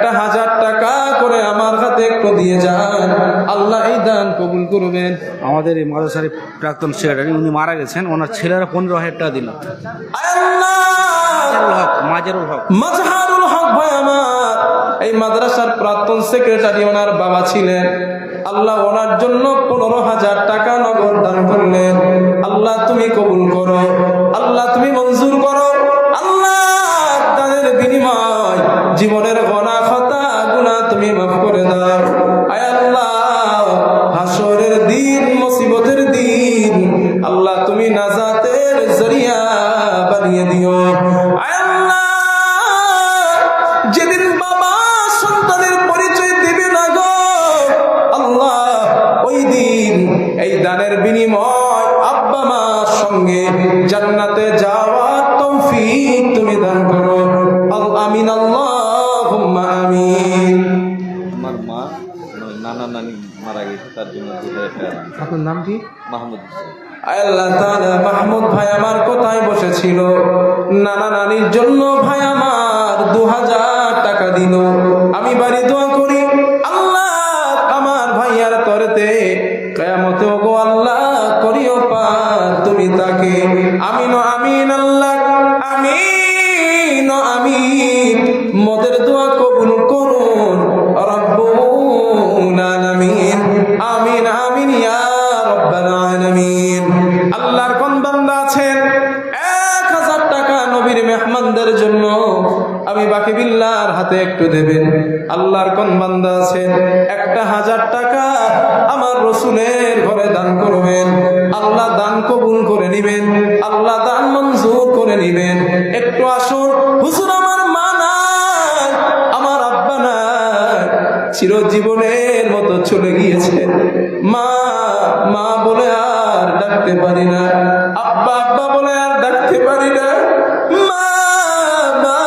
1000 টাকা করে আমার হাতে একটু দিয়ে যান, আল্লাহ এই দান কবুল করবেন। আমাদের এই মাদ্রাসার প্রাক্তন সেক্রেটারি, উনি মারা গেছেন, ওনার ছেলেরা 15,000 টাকা দিল। মাজহারুল হক ভাই আমার, এই মাদ্রাসার প্রাক্তন সেক্রেটারি, ওনার বাবা ছিলেন। আল্লাহ ওনার জন্য 15,000 টাকা নগদ দান করলেন। আল্লাহ তুমি কবুল করো, আল্লাহ তুমি মঞ্জুর করো, আল্লাহ দানের বিনিময় জীবনের গোনা খাতা গুনাহ তুমি মাফ করে দাও। আয় আল্লাহ, হাসরের দিন, মুসিবতের দিন, আল্লাহ তুমি নাজাতের জরিয়া বানিয়ে দিও। আয় আল্লাহ, যেদিন বাবা সন্তানের পরিচয় দিবে না গো আল্লাহ, ওই দিন এই দানের বিনিময় আব্বা মার সঙ্গে জান্নাতে যাওয়ার তৌফিক তুমি দান করো। আমিন, আল্লাহুম্মা আমিন। আমার মা নানা নানি মারা গেছে, তার জন্য 2000 টাকা। আপনার নাম কি? মাহমুদ হোসেন। আল্লাহ তাআলা মাহমুদ ভাই আমার কোথায় বসেছিল, নানা নানির জন্য ভাই আমার 2000 টাকা দিল। আমি বাড়ি দোয়া করি, আল্লাহ আমার ভাইয়ার তরেতে কিয়ামতে গো আল্লাহ করিও পার তুমি তাকে। আমিন আমিন, আল্লাহ আমিন আমিন। মোদের দোয়া কবুল করুন রব্বুল আলামিন। আমিন আমিন ইয়া রাব্বাল আলামিন। আল্লাহর কোন বান্দা আছেন 1000 টাকা নবীর মেহমানদের জন্য, আমি বাকি বিল্লাহর হাতে একটু দেবেন। আল্লাহর কোন বান্দা আছেন 1000 টাকা আমার রাসূলের ঘরে দান করবেন, আল্লাহ দান কবুল করে নেবেন, আল্লাহ দান মঞ্জুর করে নেবেন। একটু আসুন, হুজুর আমার মা নাই, আমার আব্বা নাই, চিরজীবনের মতো চলে গিয়েছে, মা মা বলে আর ডাকতে পারি না, আব্বা আব্বা বলে আর ডাকতে পারি না, মা মা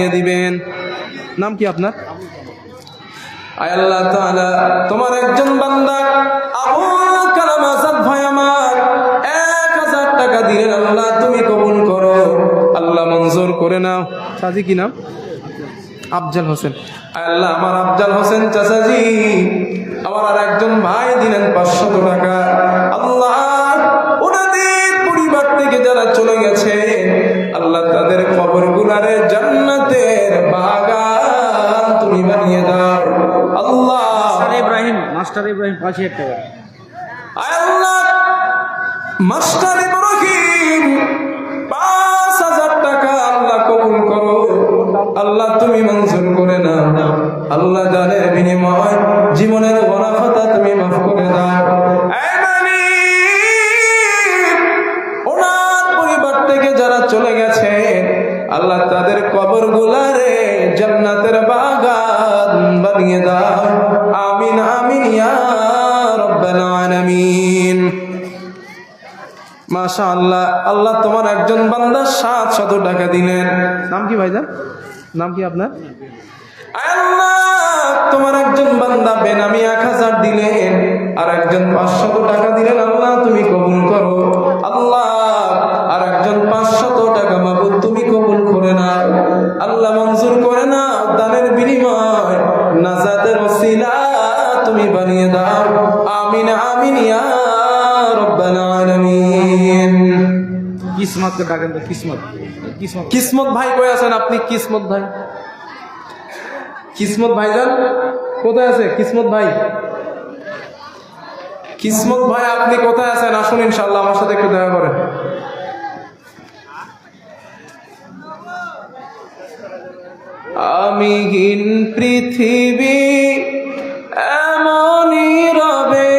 বানিয়ে দিবেন। নাম কি আপনার? আয় আল্লাহ তাআলা, তোমার একজন বান্দা আবুল কালাম আজাদ ভাই আমার 1000 টাকা দিলেন, আল্লাহ তুমি কবুল করো, আল্লাহ মঞ্জুর করে নাও। চাচি কি নাম? আফজাল হোসেন। আয় আল্লাহ, আমার আফজাল হোসেন চাচাজি আমার আর একজন ভাই দিলেন 500 টাকা, আল্লাহ ওনাদের পরিবার থেকে যারা চলে গেছে আল্লাহ তাদের কবরগুলারে জান্নাতের বাগান তুমি বানিয়ে দাও আল্লাহ। মাস্টার ইব্রাহিম 5000 টাকা। আয় আল্লাহ, মাস্টার ইব্রাহিম 5000 টাকা আল্লাহ কবুল করো, আল্লাহ তুমি মঞ্জুর করে নাও, আল্লাহ দানের বিনিময় জীবনের গুনাহ খাতা তুমি মাফ করে দাও। এই মালিক, ওনার পরিবার থেকে যারা চলে গেছে আল্লাহ তাদের কবরগুলারে জান্নাতের বাগান বানিয়ে দাও, আমিন আমিন ইয়া রাব্বাল আলামিন। মাশাআল্লাহ, আল্লাহ তোমার একজন বান্দা 700 টাকা দিলেন। নাম কি ভাইজান? নাম কি আপনার? আয় আল্লাহ, তোমার একজন বান্দা বেনামি 1000 দিলেন, আর একজন 500 টাকা দিলেন, আল্লাহ তুমি কবুল করো, আল্লাহ আর একজন 500 টাকা মাবুদ তুমি কবুল করে নাও, আল্লাহ মঞ্জুর করে নাও, দানের বিনিময় নাজাতের ওসিলা তুমি বানিয়ে দাও, আমিন আমিন ইয়া রাব্বাল আলামিন। কিসমতকে ডাকেন তো, কিসমত। কিসমত ভাই কই আছেন আপনি? কিসমত ভাই, কিসমত ভাইজান কোথায় আছে? কিসমত ভাই, কিসমত ভাই আপনি কোথায় আছেন? আসুন ইনশাআল্লাহ আমার সাথে একটু দেখা করেন। আমি হীন পৃথিবী এমনই রবে,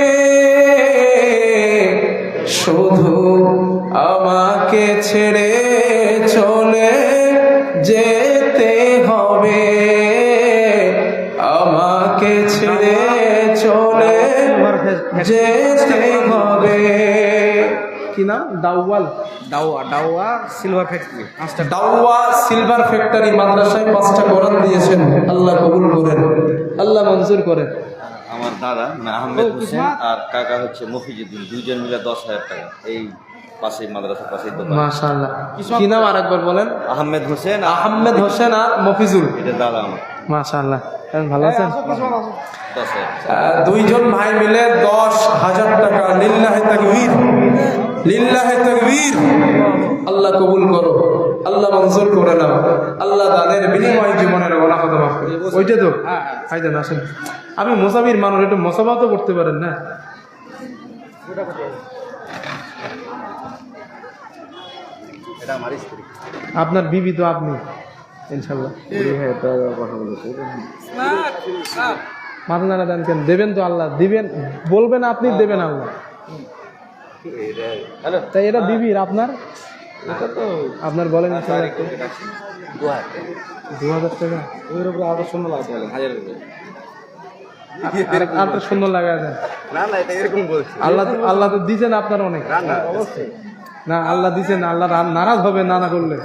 শুধু আমাকে ছেড়ে চলে যেতে হবে, আমাকে ছেড়ে চলে যেতে হবে। কি নাম? দাওয়াল ডাওয়া সিলভার ফ্যাক্টরি। দাওয়া সিলভার ফ্যাক্টরি মাদ্রাসায় 5টা কোরআন দিয়েছেন, আল্লাহ কবুল করেন, আল্লাহ মঞ্জুর করেন। আমার দাদা মানে আহমেদ হোসেন আর কাকা হচ্ছে মফিজুদ্দিন, দুইজন মিলে 10,000 টাকা এই পাশেই মাদ্রাসার পাশেই দোকান। মাশাআল্লাহ, কি নাম আরেকবার বলেন? আহমেদ হোসেন। আহমেদ হোসেন আর মফিজুল। এটা দাদা আমার। মাশাআল্লাহ, ভালো আছেন? 10,000 দুইজন ভাই মিলে 10,000 টাকা। লিল্লাহি তাকবীর, লিল্লাহি তাকবীর। আল্লাহ কবুল করো, আল্লাহ মঞ্জুর করে নাও, আল্লাহ দানের বিনিময় জীবনের গুনাহ ক্ষমা মাফ করে। ওইটা তো ভাইজান আসেন, আমি মুসাফির মানুষ, একটু মুসাফা তো করতে পারেন না? আপনার বিবি তো আপনি ইনশাআল্লাহ। মাথা নাড়া দেন কেন? দেবেন তো আল্লাহ দিবেন, বলবেন আপনি দেবেন আল্লাহ। তাই এটা বিবির আপনার? আপনার বলেন ইনশাআল্লাহ। 2000 টাকা ওর উপরে আরো শূন্য লাগবে, 1000 আপনার সুন্দর লাগা দেন। আল্লাহ তো দিছেন আপনার অনেক। না আল্লাহ দিছেন, আল্লাহ নারাজ হবে না না করলে।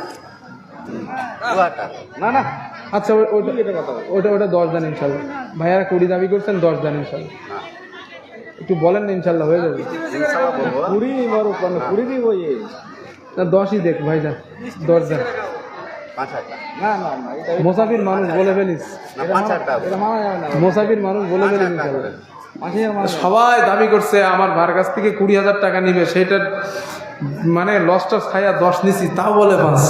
না আচ্ছা ওটা 10 দেন ইনশাল্লাহ। ভাইয়ারা 20 দাবি করছেন, 10 দেন ইনশাল্লাহ। একটু বলেন না, ইনশাল্লাহ হয়ে যাবে। 20 দিব না 10ই দেখ ভাইজান, 10 দেন। মুসাফির মানুষ বলে ফেলিস, মুসাফির মানুষ বলে ফেলিস ইনশাল্লাহ। সবাই দাবি করছে আমার ভার কাছ থেকে 20,000 টাকা নিবে, সেটা মানে লস টস খাইয়া 10 নিছি, তাও বলে 5।